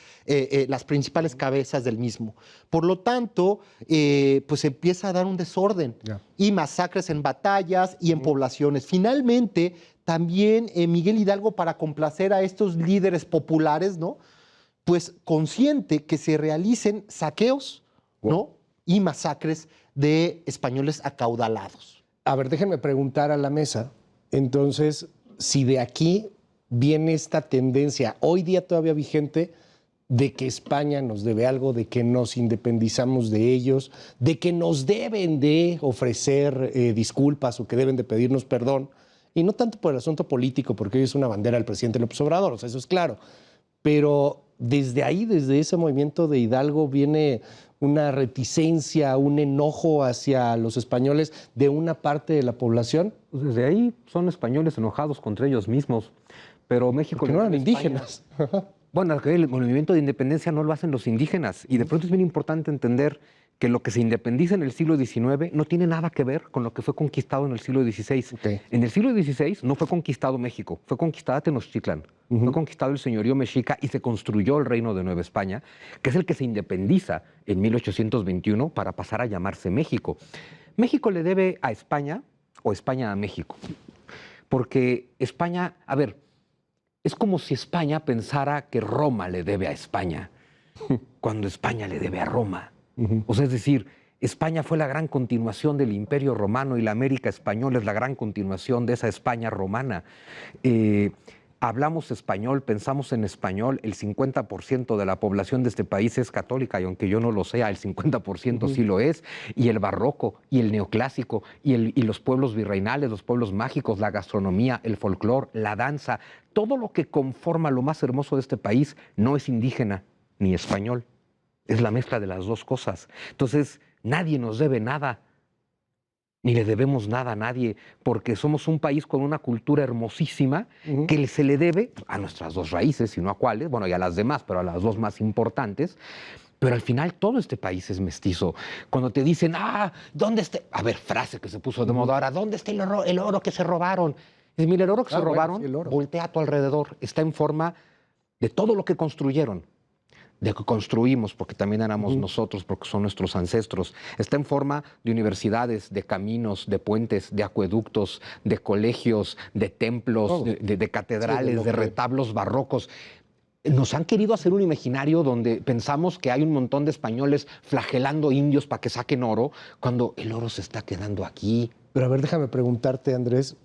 Speaker 6: cabezas del mismo. Por lo tanto, pues empieza a dar un desorden y masacres en batallas y en poblaciones. Finalmente, también Miguel Hidalgo, para complacer a estos líderes populares, ¿no? Pues consiente que se realicen saqueos, ¿no? Y masacres de españoles acaudalados.
Speaker 1: A ver, déjenme preguntar a la mesa, entonces, si de aquí viene esta tendencia, hoy día todavía vigente, de que España nos debe algo, de que nos independizamos de ellos, de que nos deben de ofrecer disculpas o que deben de pedirnos perdón, y no tanto por el asunto político, porque hoy es una bandera del presidente López Obrador, o sea, eso es claro, pero desde ahí, desde ese movimiento de Hidalgo, viene una reticencia, un enojo hacia los españoles de una parte de la población.
Speaker 7: Pues desde ahí son españoles enojados contra ellos mismos. Pero México...
Speaker 1: Porque no eran indígenas.
Speaker 7: Bueno, el movimiento de independencia no lo hacen los indígenas. Y de pronto es bien importante entender que lo que se independiza en el siglo XIX no tiene nada que ver con lo que fue conquistado en el siglo XVI. En el siglo XVI no fue conquistado México, fue conquistada Tenochtitlan, fue conquistado el señorío mexica y se construyó el reino de Nueva España, que es el que se independiza en 1821 para pasar a llamarse México. México le debe a España o España a México, porque España, a ver, es como si España pensara que Roma le debe a España, cuando España le debe a Roma. O sea, es decir, España fue la gran continuación del Imperio Romano y la América española es la gran continuación de esa España romana. Hablamos español, pensamos en español, el 50% de la población de este país es católica y aunque yo no lo sea, el 50% sí lo es. Y el barroco, y el neoclásico, y los pueblos virreinales, los pueblos mágicos, la gastronomía, el folclor, la danza, todo lo que conforma lo más hermoso de este país no es indígena ni español. Es la mezcla de las dos cosas. Entonces, nadie nos debe nada, ni le debemos nada a nadie, porque somos un país con una cultura hermosísima que se le debe a nuestras dos raíces, y no a cuáles, bueno, y a las demás, pero a las dos más importantes. Pero al final todo este país es mestizo. Cuando te dicen, ¿dónde está? A ver, frase que se puso de moda ahora, ¿dónde está el oro que se robaron? Dice, mira, el oro que se robaron, sí, voltea a tu alrededor, está en forma de todo lo que construyeron, de que construimos, porque también éramos nosotros, porque son nuestros ancestros. Está en forma de universidades, de caminos, de puentes, de acueductos, de colegios, de templos, de catedrales, de retablos barrocos. Nos han querido hacer un imaginario donde pensamos que hay un montón de españoles flagelando indios para que saquen oro, cuando el oro se está quedando aquí.
Speaker 1: Pero a ver, déjame preguntarte, Andrés,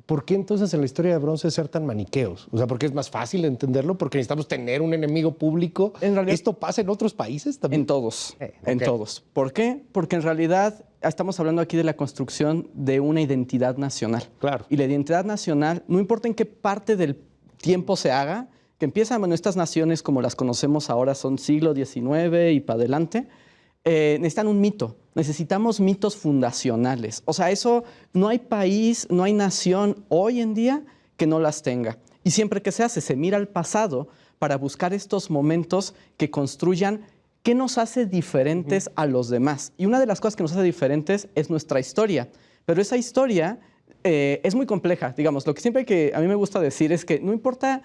Speaker 1: ¿por qué entonces en la historia de bronce ser tan maniqueos? O sea, ¿porque es más fácil entenderlo? ¿Porque necesitamos tener un enemigo público? En realidad, ¿esto pasa en otros países también?
Speaker 5: En todos, en todos. ¿Por qué? Porque en realidad estamos hablando aquí de la construcción de una identidad nacional.
Speaker 1: Claro.
Speaker 5: Y la identidad nacional, no importa en qué parte del tiempo se haga, que empiezan, bueno, estas naciones como las conocemos ahora son siglo XIX y para adelante, necesitan un mito. Necesitamos mitos fundacionales. O sea, eso, no hay país, no hay nación hoy en día que no las tenga. Y siempre que se hace, se mira al pasado para buscar estos momentos que construyan qué nos hace diferentes a los demás. Y una de las cosas que nos hace diferentes es nuestra historia. Pero esa historia es muy compleja. Digamos, lo que siempre a mí me gusta decir es que no importa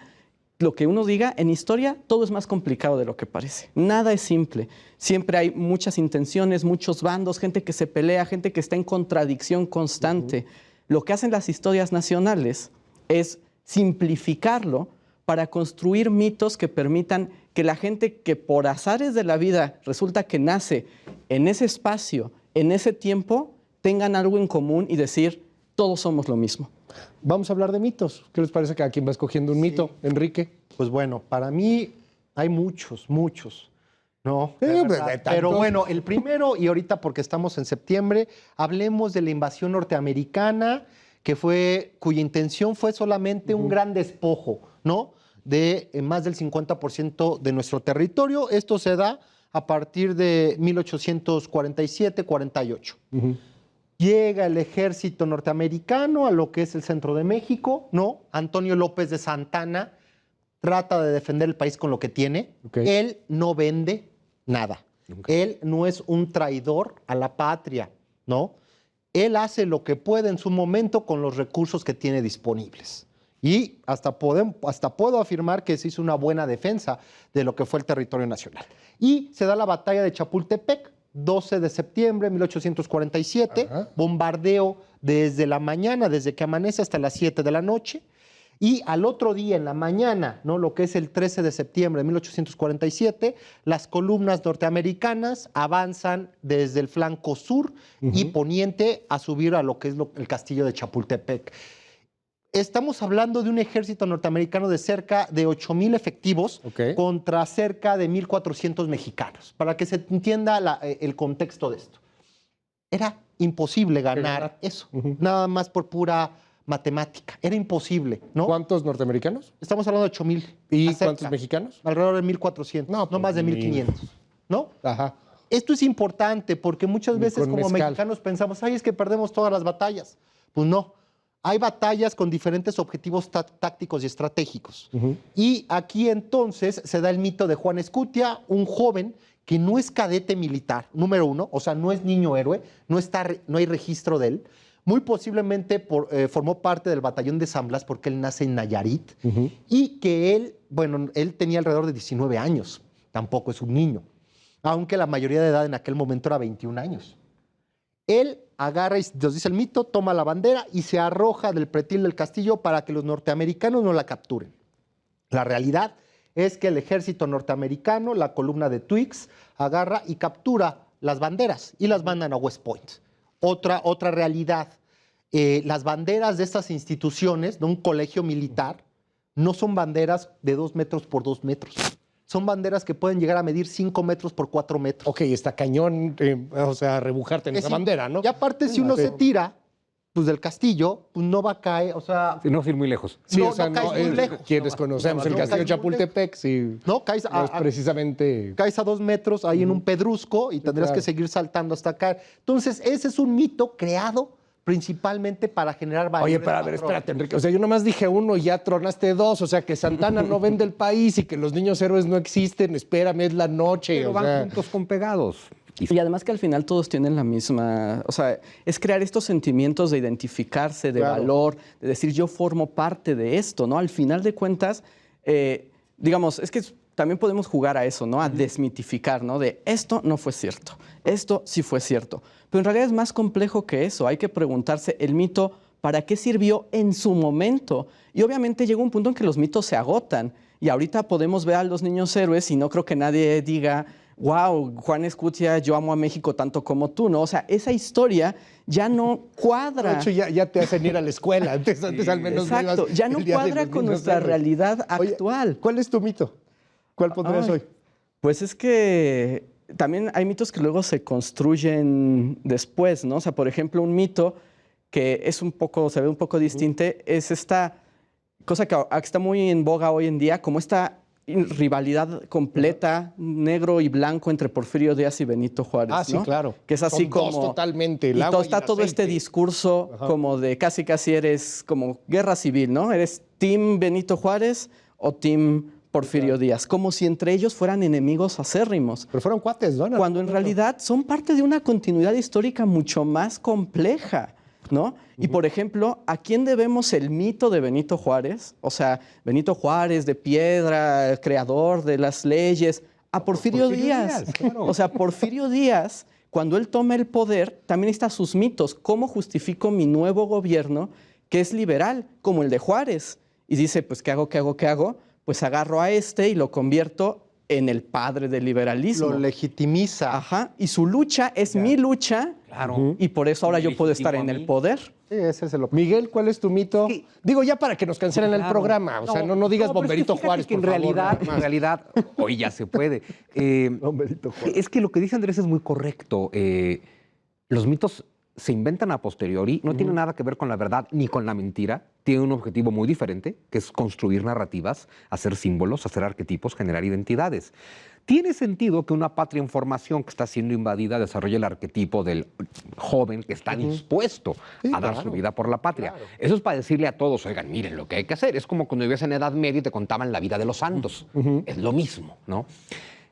Speaker 5: lo que uno diga, en historia todo es más complicado de lo que parece. Nada es simple. Siempre hay muchas intenciones, muchos bandos, gente que se pelea, gente que está en contradicción constante. Lo que hacen las historias nacionales es simplificarlo para construir mitos que permitan que la gente que por azares de la vida resulta que nace en ese espacio, en ese tiempo, tengan algo en común y decir, todos somos lo mismo.
Speaker 1: Vamos a hablar de mitos. ¿Qué les parece que cada quien va escogiendo un mito? Enrique.
Speaker 6: Pues bueno, para mí hay muchos, ¿no?
Speaker 1: Sí,
Speaker 6: De
Speaker 1: pues,
Speaker 6: verdad.
Speaker 1: de tantos.
Speaker 6: Pero bueno, el primero, y ahorita porque estamos en septiembre, hablemos de la invasión norteamericana, cuya intención fue solamente un gran despojo, ¿no? De más del 50% de nuestro territorio. Esto se da a partir de 1847-48. Llega el ejército norteamericano a lo que es el centro de México, ¿no? Antonio López de Santana trata de defender el país con lo que tiene. Él no vende nada. Él no es un traidor a la patria, ¿no? Él hace lo que puede en su momento con los recursos que tiene disponibles. Y hasta puedo afirmar que se hizo una buena defensa de lo que fue el territorio nacional. Y se da la batalla de Chapultepec, 12 de septiembre de 1847, bombardeo desde la mañana, desde que amanece hasta las 7 de la noche. Y al otro día, en la mañana, ¿no? Lo que es el 13 de septiembre de 1847, las columnas norteamericanas avanzan desde el flanco sur y poniente a subir a lo que es el castillo de Chapultepec. Estamos hablando de un ejército norteamericano de cerca de 8,000 efectivos contra cerca de 1,400 mexicanos, para que se entienda el contexto de esto. Era imposible ganar eso, nada más por pura matemática. Era imposible, ¿no?
Speaker 1: ¿Cuántos norteamericanos?
Speaker 6: Estamos hablando de 8,000.
Speaker 1: ¿Y cuántos mexicanos?
Speaker 6: Alrededor de 1,400, no
Speaker 1: pues
Speaker 6: más de 1,500, ¿no?
Speaker 1: Ajá.
Speaker 6: Esto es importante porque muchas veces como
Speaker 1: mezcal.
Speaker 6: mexicanos pensamos, ay, es que perdemos todas las batallas. Pues no. Hay batallas con diferentes objetivos tácticos y estratégicos. Y aquí entonces se da el mito de Juan Escutia, un joven que no es cadete militar, número uno, o sea, no es niño héroe, no hay registro de él. Muy posiblemente formó parte del batallón de San Blas porque él nace en Nayarit y que él tenía alrededor de 19 años, tampoco es un niño, aunque la mayoría de edad en aquel momento era 21 años. Él agarra y nos dice el mito, toma la bandera y se arroja del pretil del castillo para que los norteamericanos no la capturen. La realidad es que el ejército norteamericano, la columna de Twiggs, agarra y captura las banderas y las mandan a West Point. Otra realidad, las banderas de estas instituciones, de un colegio militar, no son banderas de 2 metros por 2 metros. Son banderas que pueden llegar a medir 5 metros por 4 metros.
Speaker 1: Ok, está cañón, o sea, rebujarte en esa bandera, ¿no?
Speaker 6: Y aparte, si uno se tira pues, del castillo, pues no va a caer, o sea...
Speaker 7: Y no ir muy lejos.
Speaker 1: Sí,
Speaker 6: no,
Speaker 1: o sea,
Speaker 6: no caes muy lejos.
Speaker 1: Quienes conocemos el castillo de Chapultepec, sí.
Speaker 6: No, caes
Speaker 1: es precisamente...
Speaker 6: Caes a 2 metros ahí en un pedrusco y tendrás que seguir saltando hasta caer. Entonces, ese es un mito creado principalmente para generar valores.
Speaker 1: Oye, pero a ver, espérate, Enrique. O sea, yo nomás dije uno y ya tronaste 2. O sea, que Santana no vende el país y que los niños héroes no existen. Espérame, es la noche.
Speaker 7: Pero van juntos con pegados.
Speaker 5: Y además que al final todos tienen la misma, o sea, es crear estos sentimientos de identificarse, de valor, de decir yo formo parte de esto, ¿no? Al final de cuentas, digamos, es que también podemos jugar a eso, ¿no? A desmitificar, ¿no? De esto no fue cierto, esto sí fue cierto. Pero en realidad es más complejo que eso. Hay que preguntarse el mito, ¿para qué sirvió en su momento? Y obviamente llega un punto en que los mitos se agotan. Y ahorita podemos ver a los niños héroes y no creo que nadie diga, wow, Juan Escutia, yo amo a México tanto como tú, ¿no? O sea, esa historia ya no cuadra.
Speaker 1: De hecho, ya te hacen ir a la escuela. Antes al menos
Speaker 5: exacto,
Speaker 1: ibas
Speaker 5: ya no
Speaker 1: el día de
Speaker 5: cuadra
Speaker 1: los
Speaker 5: con
Speaker 1: niños
Speaker 5: nuestra
Speaker 1: héroes.
Speaker 5: realidad
Speaker 1: Oye,
Speaker 5: actual.
Speaker 1: ¿cuál es tu mito? ¿Cuál pondrías hoy?
Speaker 5: Pues es que también hay mitos que luego se construyen después, ¿no? O sea, por ejemplo, un mito que es se ve un poco distinto, es esta cosa que está muy en boga hoy en día, como esta rivalidad completa, negro y blanco, entre Porfirio Díaz y Benito Juárez,
Speaker 1: Ah, sí,
Speaker 5: ¿no?
Speaker 1: claro.
Speaker 5: Que es así
Speaker 1: Son
Speaker 5: como...
Speaker 1: dos totalmente, el
Speaker 5: y
Speaker 1: agua y
Speaker 5: está
Speaker 1: el
Speaker 5: todo este
Speaker 1: aceite.
Speaker 5: discurso como de casi eres como guerra civil, ¿no? ¿Eres team Benito Juárez o team Porfirio Díaz? Como si entre ellos fueran enemigos acérrimos.
Speaker 1: Pero fueron cuates, ¿no?
Speaker 5: Cuando en realidad son parte de una continuidad histórica mucho más compleja. ¿no? Y por ejemplo, ¿a quién debemos el mito de Benito Juárez? O sea, Benito Juárez de piedra, creador de las leyes, a Porfirio Díaz.
Speaker 7: Claro.
Speaker 5: O sea, Porfirio Díaz, cuando él toma el poder, también está sus mitos. ¿Cómo justifico mi nuevo gobierno que es liberal, como el de Juárez? Y dice, pues, ¿qué hago, qué hago, qué hago? Pues agarro a este y lo convierto en el padre del liberalismo.
Speaker 6: Lo legitimiza.
Speaker 5: Ajá, y su lucha es mi lucha,
Speaker 7: Claro.
Speaker 5: y por eso ahora yo puedo estar en el poder.
Speaker 6: Sí, ese es el
Speaker 1: Miguel, ¿cuál es tu mito? Digo, ya para que nos cancelen el programa. O sea, no digas
Speaker 7: pero es que
Speaker 1: Bomberito
Speaker 7: fíjate
Speaker 1: Juárez,
Speaker 7: que en
Speaker 1: por favor,
Speaker 7: realidad,
Speaker 1: nada más.
Speaker 7: en realidad, hoy ya se puede.
Speaker 6: Bomberito Juárez.
Speaker 7: Es que lo que dice Andrés es muy correcto. Los mitos se inventan a posteriori, no tienen nada que ver con la verdad ni con la mentira. Tienen un objetivo muy diferente, que es construir narrativas, hacer símbolos, hacer arquetipos, generar identidades. Tiene sentido que una patria en formación que está siendo invadida desarrolle el arquetipo del joven que está dispuesto a dar su vida por la patria. Eso es para decirle a todos, oigan, miren lo que hay que hacer. Es como cuando vivías en Edad Media y te contaban la vida de los santos. Es lo mismo, ¿no?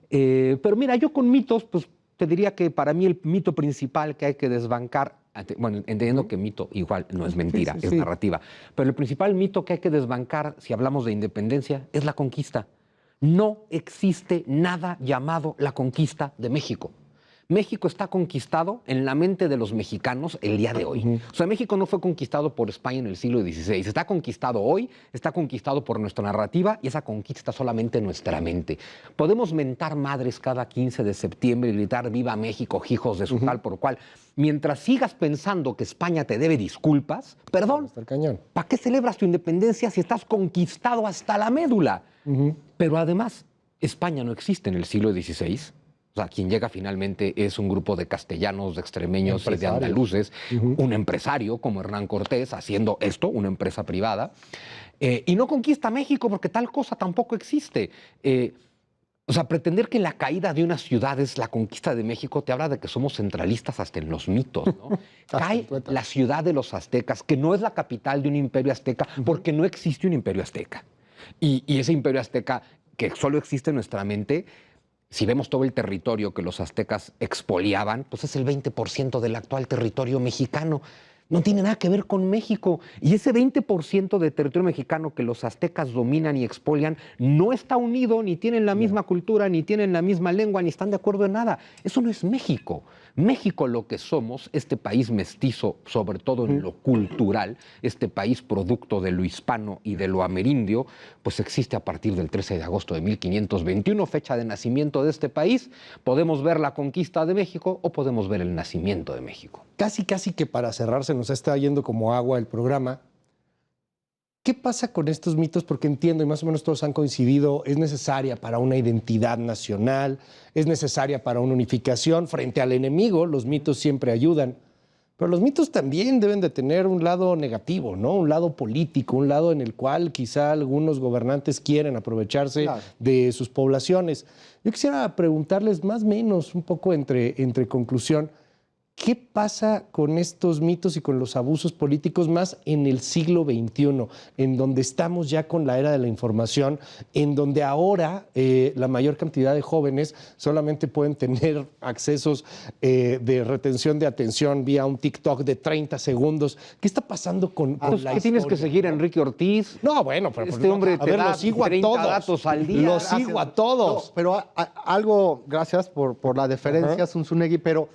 Speaker 7: Pero mira, yo con mitos, pues te diría que para mí el mito principal que hay que desbancar, bueno, entendiendo que mito igual no es mentira, es narrativa, pero el principal mito que hay que desbancar si hablamos de independencia es la conquista. No existe nada llamado la conquista de México. México está conquistado en la mente de los mexicanos el día de hoy. O sea, México no fue conquistado por España en el siglo XVI. Está conquistado hoy, está conquistado por nuestra narrativa y esa conquista está solamente en nuestra mente. Podemos mentar madres cada 15 de septiembre y gritar ¡Viva México, hijos de su tal por cual! Mientras sigas pensando que España te debe disculpas, perdón,
Speaker 1: Está el cañón.
Speaker 7: ¿para qué celebras tu independencia si estás conquistado hasta la médula? Pero además, España no existe en el siglo XVI. O sea, quien llega finalmente es un grupo de castellanos, de extremeños, de andaluces, un empresario como Hernán Cortés haciendo esto, una empresa privada, y no conquista México porque tal cosa tampoco existe. O sea, pretender que la caída de una ciudad es la conquista de México te habla de que somos centralistas hasta en los mitos, ¿no? Cae la ciudad de los aztecas, que no es la capital de un imperio azteca, porque no existe un imperio azteca. Y ese imperio azteca, que solo existe en nuestra mente, si vemos todo el territorio que los aztecas expoliaban, pues es el 20% del actual territorio mexicano. No tiene nada que ver con México. Y ese 20% de territorio mexicano que los aztecas dominan y expolian no está unido, ni tienen la misma cultura, ni tienen la misma lengua, ni están de acuerdo en nada. Eso no es México. México, lo que somos, este país mestizo, sobre todo en lo cultural, este país producto de lo hispano y de lo amerindio, pues existe a partir del 13 de agosto de 1521, fecha de nacimiento de este país. Podemos ver la conquista de México o podemos ver el nacimiento de México.
Speaker 1: Casi que para cerrar se nos está yendo como agua el programa. ¿Qué pasa con estos mitos? Porque entiendo, y más o menos todos han coincidido, es necesaria para una identidad nacional, es necesaria para una unificación frente al enemigo, los mitos siempre ayudan, pero los mitos también deben de tener un lado negativo, ¿no? Un lado político, un lado en el cual quizá algunos gobernantes quieren aprovecharse de sus poblaciones. Yo quisiera preguntarles más o menos, un poco entre conclusión, ¿qué pasa con estos mitos y con los abusos políticos más en el siglo XXI, en donde estamos ya con la era de la información, en donde ahora la mayor cantidad de jóvenes solamente pueden tener accesos de retención de atención vía un TikTok de 30 segundos? ¿Qué está pasando con la historia?
Speaker 7: ¿Qué tienes que seguir a Enrique Ortiz?
Speaker 1: No, bueno, pero
Speaker 7: Este hombre te da
Speaker 1: los sigo a
Speaker 7: 30
Speaker 1: todos.
Speaker 7: datos al día.
Speaker 1: Los sigo a todos.
Speaker 6: No, pero algo, gracias por la deferencia, Zunzunegui, pero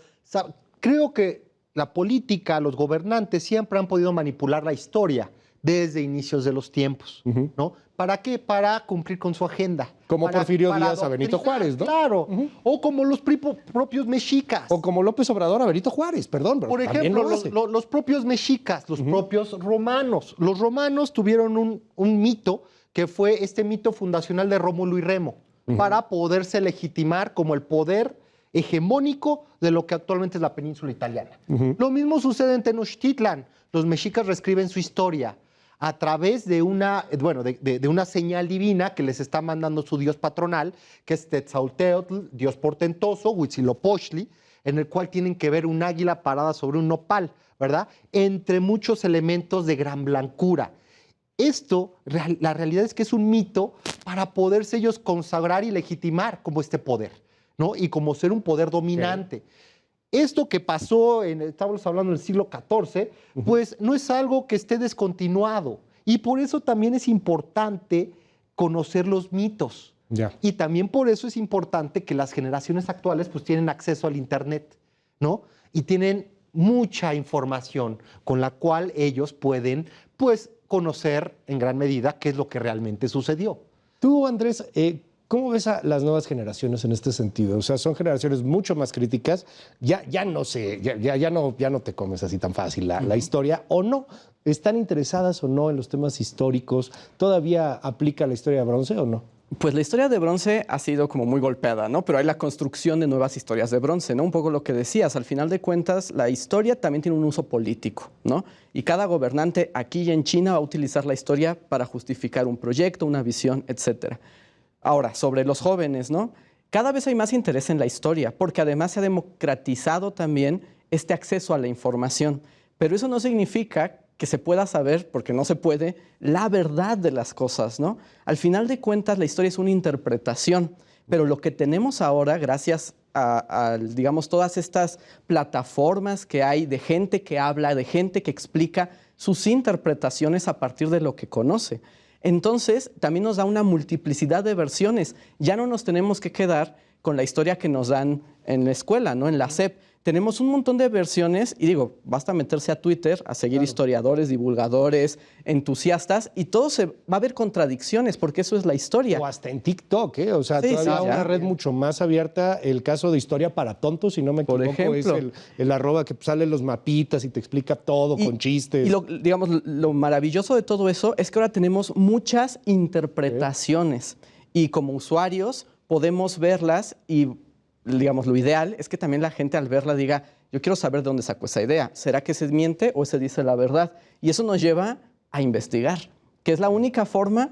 Speaker 6: creo que la política, los gobernantes siempre han podido manipular la historia desde inicios de los tiempos, ¿no? ¿Para qué? Para cumplir con su agenda.
Speaker 1: Como Porfirio Díaz a Benito
Speaker 6: adoctrinar,
Speaker 1: Juárez, ¿no?
Speaker 6: Claro. O como los propios mexicas.
Speaker 1: O como López Obrador a Benito Juárez, perdón. Pero
Speaker 6: Por
Speaker 1: también
Speaker 6: ejemplo,
Speaker 1: lo hace.
Speaker 6: los propios mexicas, los propios romanos. Los romanos tuvieron un mito que fue este mito fundacional de Rómulo y Remo para poderse legitimar como el poder hegemónico de lo que actualmente es la península italiana. Lo mismo sucede en Tenochtitlan. Los mexicas reescriben su historia a través de una, de una señal divina que les está mandando su dios patronal, que es Tetzalteotl, dios portentoso, Huitzilopochtli, en el cual tienen que ver un águila parada sobre un nopal, ¿verdad? Entre muchos elementos de gran blancura. Esto, la realidad es que es un mito para poderse ellos consagrar y legitimar como este poder, ¿no? Y como ser un poder dominante. esto que pasó, estamos hablando del siglo XIV, pues no es algo que esté descontinuado. Y por eso también es importante conocer los mitos.
Speaker 1: Ya.
Speaker 6: Y también por eso es importante que las generaciones actuales pues tienen acceso al Internet, ¿no? Y tienen mucha información con la cual ellos pueden pues conocer en gran medida qué es lo que realmente sucedió.
Speaker 1: Tú, Andrés, ¿cómo ves a las nuevas generaciones en este sentido? O sea, son generaciones mucho más críticas. Ya no sé, ya no te comes así tan fácil la historia, ¿o no? ¿Están interesadas o no en los temas históricos? ¿Todavía aplica la historia de bronce o no?
Speaker 5: Pues la historia de bronce ha sido como muy golpeada, ¿no? Pero hay la construcción de nuevas historias de bronce, ¿no? Un poco lo que decías, al final de cuentas, la historia también tiene un uso político, ¿no? Y cada gobernante aquí y en China va a utilizar la historia para justificar un proyecto, una visión, etcétera. Ahora, sobre los jóvenes, ¿no? Cada vez hay más interés en la historia, porque además se ha democratizado también este acceso a la información. Pero eso no significa que se pueda saber, porque no se puede, la verdad de las cosas, ¿no? Al final de cuentas, la historia es una interpretación, pero lo que tenemos ahora, gracias a, digamos, todas estas plataformas que hay de gente que habla, de gente que explica sus interpretaciones a partir de lo que conoce. Entonces, también nos da una multiplicidad de versiones. Ya no nos tenemos que quedar con la historia que nos dan en la escuela, ¿no? En la SEP. Tenemos un montón de versiones y digo, basta meterse a Twitter, a seguir historiadores, divulgadores, entusiastas y todo va a haber contradicciones porque eso es la historia.
Speaker 1: O hasta en TikTok, ¿eh? O sea,
Speaker 5: Sí,
Speaker 1: todavía
Speaker 5: sí,
Speaker 1: una
Speaker 5: ya.
Speaker 1: red mucho más abierta. El caso de Historia para Tontos, si no me
Speaker 5: Por
Speaker 1: equivoco,
Speaker 5: ejemplo.
Speaker 1: es el arroba que sale los mapitas y te explica todo con chistes.
Speaker 5: Y digamos, lo maravilloso de todo eso es que ahora tenemos muchas interpretaciones y como usuarios podemos verlas y, digamos, lo ideal es que también la gente al verla diga, yo quiero saber de dónde sacó esa idea. ¿Será que se miente o se dice la verdad? Y eso nos lleva a investigar, que es la única forma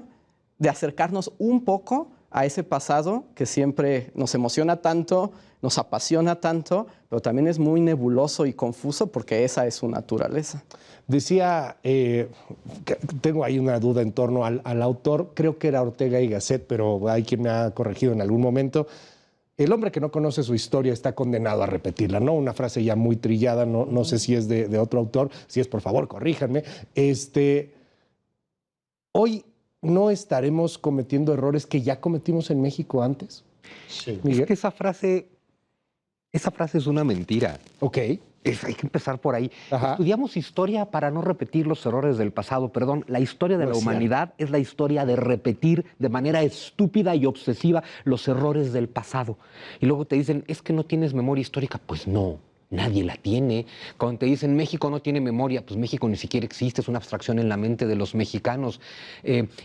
Speaker 5: de acercarnos un poco a ese pasado que siempre nos emociona tanto, nos apasiona tanto, pero también es muy nebuloso y confuso porque esa es su naturaleza.
Speaker 1: Decía, que tengo ahí una duda en torno al autor, creo que era Ortega y Gasset, pero hay quien me ha corregido en algún momento. El hombre que no conoce su historia está condenado a repetirla, ¿no? Una frase ya muy trillada, no sé si es de otro autor, si es, por favor, corríjanme. Hoy no estaremos cometiendo errores que ya cometimos en México antes.
Speaker 6: Sí.
Speaker 1: Miguel.
Speaker 7: Es que esa frase es una mentira.
Speaker 1: Ok.
Speaker 7: Hay que empezar por ahí.
Speaker 1: Ajá.
Speaker 7: Estudiamos historia para no repetir los errores del pasado. Perdón, la historia de
Speaker 1: No
Speaker 7: la
Speaker 1: es cierto.
Speaker 7: humanidad es la historia de repetir de manera estúpida y obsesiva los errores del pasado. Y luego te dicen, es que no tienes memoria histórica. Pues no, nadie la tiene. Cuando te dicen México no tiene memoria, pues México ni siquiera existe, es una abstracción en la mente de los mexicanos.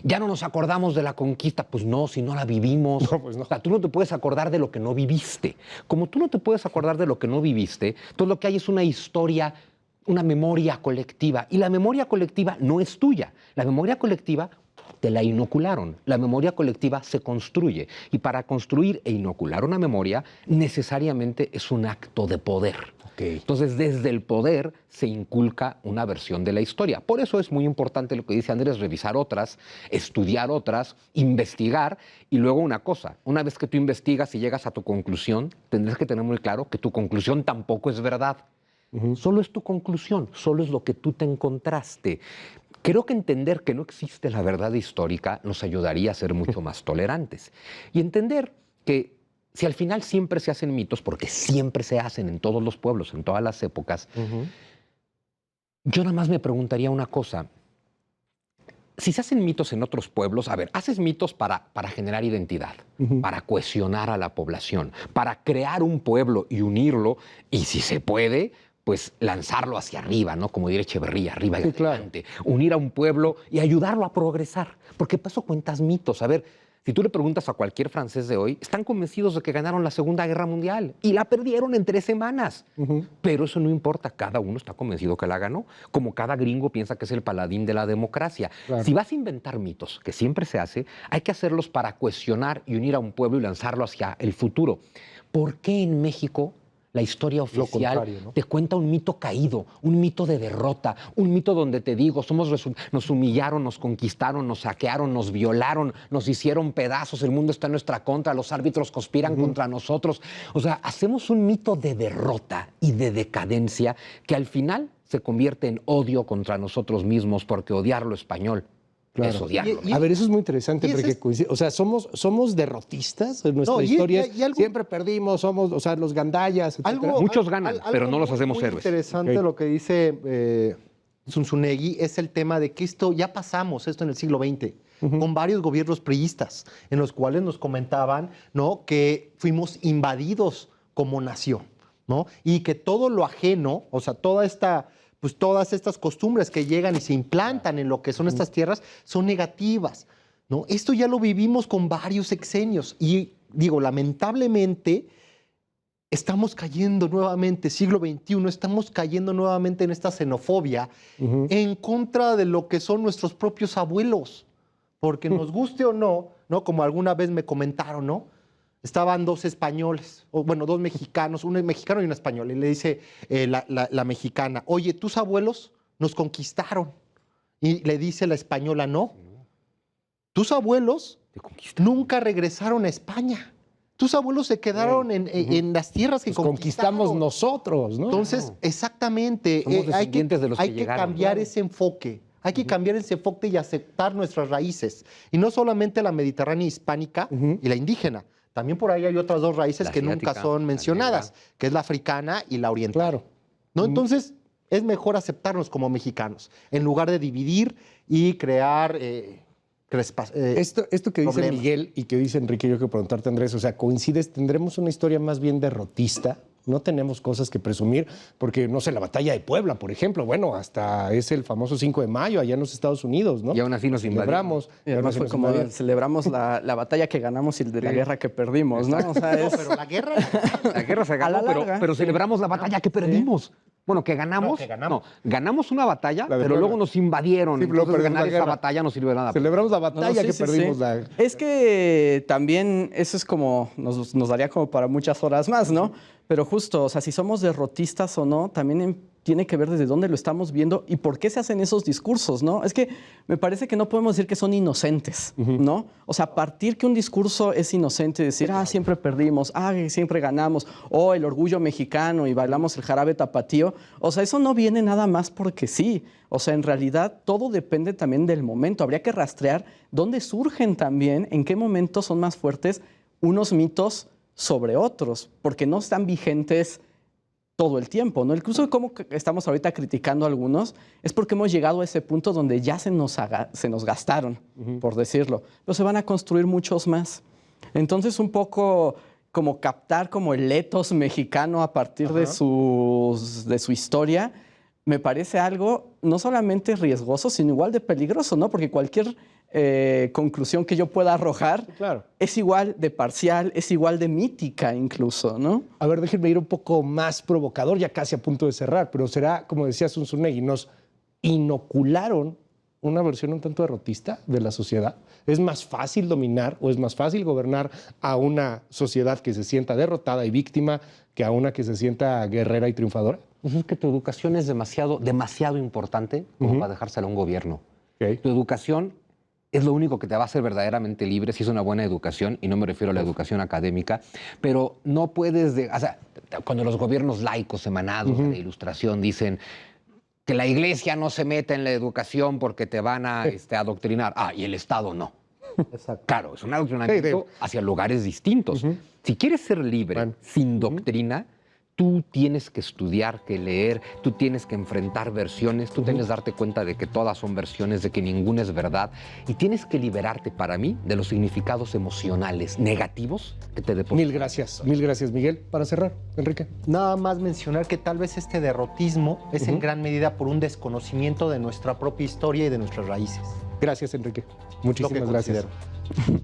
Speaker 7: Ya no nos acordamos de la conquista. Pues no, si no la vivimos.
Speaker 1: No, pues no.
Speaker 7: O sea, tú no te puedes acordar de lo que no viviste. Como tú no te puedes acordar de lo que no viviste, entonces lo que hay es una historia, una memoria colectiva. Y la memoria colectiva no es tuya. La memoria colectiva te la inocularon. La memoria colectiva se construye. Y para construir e inocular una memoria, necesariamente es un acto de poder. Entonces, desde el poder se inculca una versión de la historia. Por eso es muy importante lo que dice Andrés, revisar otras, estudiar otras, investigar. Y luego una cosa, una vez que tú investigas y llegas a tu conclusión, tendrás que tener muy claro que tu conclusión tampoco es verdad. Solo es tu conclusión, solo es lo que tú te encontraste. Creo que entender que no existe la verdad histórica nos ayudaría a ser mucho más tolerantes. Y entender que si al final siempre se hacen mitos, porque siempre se hacen en todos los pueblos, en todas las épocas, yo nada más me preguntaría una cosa. Si se hacen mitos en otros pueblos, a ver, haces mitos para generar identidad, para cohesionar a la población, para crear un pueblo y unirlo, y si se puede, pues lanzarlo hacia arriba, ¿no? Como diría Echeverría, arriba y
Speaker 1: Sí, claro.
Speaker 7: adelante. Unir a un pueblo y ayudarlo a progresar. Porque para eso cuentas mitos. A ver, si tú le preguntas a cualquier francés de hoy, están convencidos de que ganaron la Segunda Guerra Mundial y la perdieron en 3 semanas. Pero eso no importa, cada uno está convencido que la ganó, como cada gringo piensa que es el paladín de la democracia.
Speaker 1: Claro.
Speaker 7: Si vas a inventar mitos, que siempre se hace, hay que hacerlos para cohesionar y unir a un pueblo y lanzarlo hacia el futuro. ¿Por qué en México la historia oficial
Speaker 6: contrario, ¿no?
Speaker 7: te cuenta un mito caído, un mito de derrota, un mito donde te digo, nos humillaron, nos conquistaron, nos saquearon, nos violaron, nos hicieron pedazos, el mundo está en nuestra contra, los árbitros conspiran contra nosotros. O sea, hacemos un mito de derrota y de decadencia que al final se convierte en odio contra nosotros mismos, porque odiar lo español es odiarlo.
Speaker 1: A ver, eso es muy interesante,
Speaker 6: ese
Speaker 1: porque o sea, somos derrotistas en nuestra
Speaker 6: No,
Speaker 1: historia.
Speaker 6: y algo-
Speaker 1: Siempre perdimos, somos, o sea, los gandallas, etcétera.
Speaker 7: Muchos ganan, pero no los hacemos
Speaker 6: muy
Speaker 7: héroes.
Speaker 6: Interesante
Speaker 1: Ok.
Speaker 6: lo que dice Zunzunegui es el tema de que esto ya pasamos esto en el siglo XX con varios gobiernos priistas en los cuales nos comentaban, ¿no?, que fuimos invadidos como nación, ¿no? Y que todo lo ajeno, o sea, todas estas costumbres que llegan y se implantan en lo que son estas tierras son negativas, ¿no? Esto ya lo vivimos con varios sexenios y digo, lamentablemente estamos cayendo nuevamente, siglo XXI, estamos cayendo nuevamente en esta xenofobia en contra de lo que son nuestros propios abuelos, porque nos guste o no, ¿no? Como alguna vez me comentaron, ¿no? Estaban dos españoles, o bueno, dos mexicanos, un mexicano y un español, y le dice la mexicana, oye, tus abuelos nos conquistaron. Y le dice la española, no, tus abuelos nunca regresaron a España. Tus abuelos se quedaron en las tierras que
Speaker 1: Pues conquistamos nosotros, ¿no?
Speaker 6: Entonces, exactamente,
Speaker 7: Somos descendientes de los que
Speaker 6: hay que
Speaker 7: llegaron.
Speaker 6: cambiar ese enfoque. Hay que cambiar ese enfoque y aceptar nuestras raíces. Y no solamente la mediterránea hispánica y la indígena. También por ahí hay otras dos raíces
Speaker 7: La
Speaker 6: que nunca
Speaker 7: asiática,
Speaker 6: son
Speaker 7: la
Speaker 6: mencionadas,
Speaker 7: negra.
Speaker 6: que es la africana y la oriental.
Speaker 1: Claro.
Speaker 6: ¿No? Entonces, es mejor aceptarnos como mexicanos, en lugar de dividir y crear
Speaker 1: Esto que dice
Speaker 6: problemas.
Speaker 1: Miguel y que dice Enrique, yo quiero preguntarte, Andrés, o sea, ¿coincides? ¿Tendremos una historia más bien derrotista? No tenemos cosas que presumir, porque, no sé, la batalla de Puebla, por ejemplo, bueno, hasta es el famoso 5 de mayo allá en los Estados Unidos, ¿no?
Speaker 7: Y aún así nos
Speaker 1: celebramos.
Speaker 5: Y además fue como celebramos la batalla que ganamos y de la guerra que perdimos, ¿no? O sea,
Speaker 6: No, pero la guerra...
Speaker 7: La guerra se
Speaker 5: A la
Speaker 7: ganó,
Speaker 5: larga,
Speaker 7: pero
Speaker 5: sí.
Speaker 7: celebramos la batalla que perdimos. Bueno, que ganamos.
Speaker 6: No, que ganamos.
Speaker 7: No, ganamos una batalla,
Speaker 1: La de
Speaker 7: pero
Speaker 1: Puebla.
Speaker 7: luego nos invadieron.
Speaker 1: Sí, luego
Speaker 7: Entonces,
Speaker 1: perdimos
Speaker 7: ganar
Speaker 1: la
Speaker 7: esa
Speaker 1: guerra.
Speaker 7: batalla no sirve de nada.
Speaker 1: Celebramos la
Speaker 5: No,
Speaker 1: batalla
Speaker 5: sí,
Speaker 1: que
Speaker 5: sí,
Speaker 1: perdimos.
Speaker 5: sí. Es que también eso es como, nos daría como para muchas horas más, ¿no? Pero justo, o sea, si somos derrotistas o no, también tiene que ver desde dónde lo estamos viendo y por qué se hacen esos discursos, ¿no? Es que me parece que no podemos decir que son inocentes, ¿no? O sea, partir que un discurso es inocente, decir, siempre perdimos, siempre ganamos, o el orgullo mexicano y bailamos el jarabe tapatío, o sea, eso no viene nada más porque sí. O sea, en realidad todo depende también del momento. Habría que rastrear dónde surgen también, en qué momento son más fuertes unos mitos sobre otros, porque no están vigentes todo el tiempo, ¿no? Incluso como estamos ahorita criticando a algunos, es porque hemos llegado a ese punto donde ya se nos gastaron, por decirlo, pero se van a construir muchos más. Entonces, un poco como captar como el etos mexicano a partir de su historia, me parece algo no solamente riesgoso, sino igual de peligroso, ¿no? Porque cualquier conclusión que yo pueda arrojar es igual de parcial, es igual de mítica incluso, ¿no?
Speaker 1: A ver, déjenme ir un poco más provocador, ya casi a punto de cerrar, pero será, como decía Zunzunegui, nos inocularon una versión un tanto derrotista de la sociedad. ¿Es más fácil dominar o es más fácil gobernar a una sociedad que se sienta derrotada y víctima que a una que se sienta guerrera y triunfadora?
Speaker 7: Pues es que tu educación es demasiado importante como para dejársela a un gobierno. Tu educación es lo único que te va a hacer verdaderamente libre si es una buena educación, y no me refiero a la educación académica, pero no puedes... o sea, cuando los gobiernos laicos emanados de la Ilustración dicen que la iglesia no se meta en la educación porque te van a adoctrinar. Y el Estado no.
Speaker 6: Exacto.
Speaker 7: Claro, es un adoctrinamiento hacia lugares distintos. Si quieres ser libre sin doctrina, tú tienes que estudiar, que leer, tú tienes que enfrentar versiones, tú tienes que darte cuenta de que todas son versiones, de que ninguna es verdad, y tienes que liberarte, para mí, de los significados emocionales negativos que te depositan.
Speaker 1: Mil gracias, Miguel. Para cerrar, Enrique.
Speaker 6: Nada más mencionar que tal vez este derrotismo es en gran medida por un desconocimiento de nuestra propia historia y de nuestras raíces.
Speaker 1: Gracias, Enrique. Muchísimas gracias.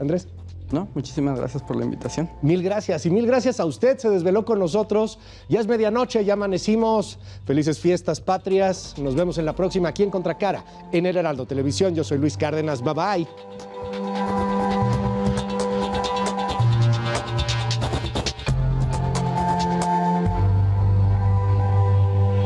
Speaker 1: Andrés.
Speaker 5: No, muchísimas gracias por la invitación.
Speaker 1: Mil gracias y mil gracias a usted. Se desveló con nosotros. Ya es medianoche, ya amanecimos. Felices fiestas patrias. Nos vemos en la próxima aquí en Contracara, en El Heraldo Televisión. Yo soy Luis Cárdenas. Bye bye.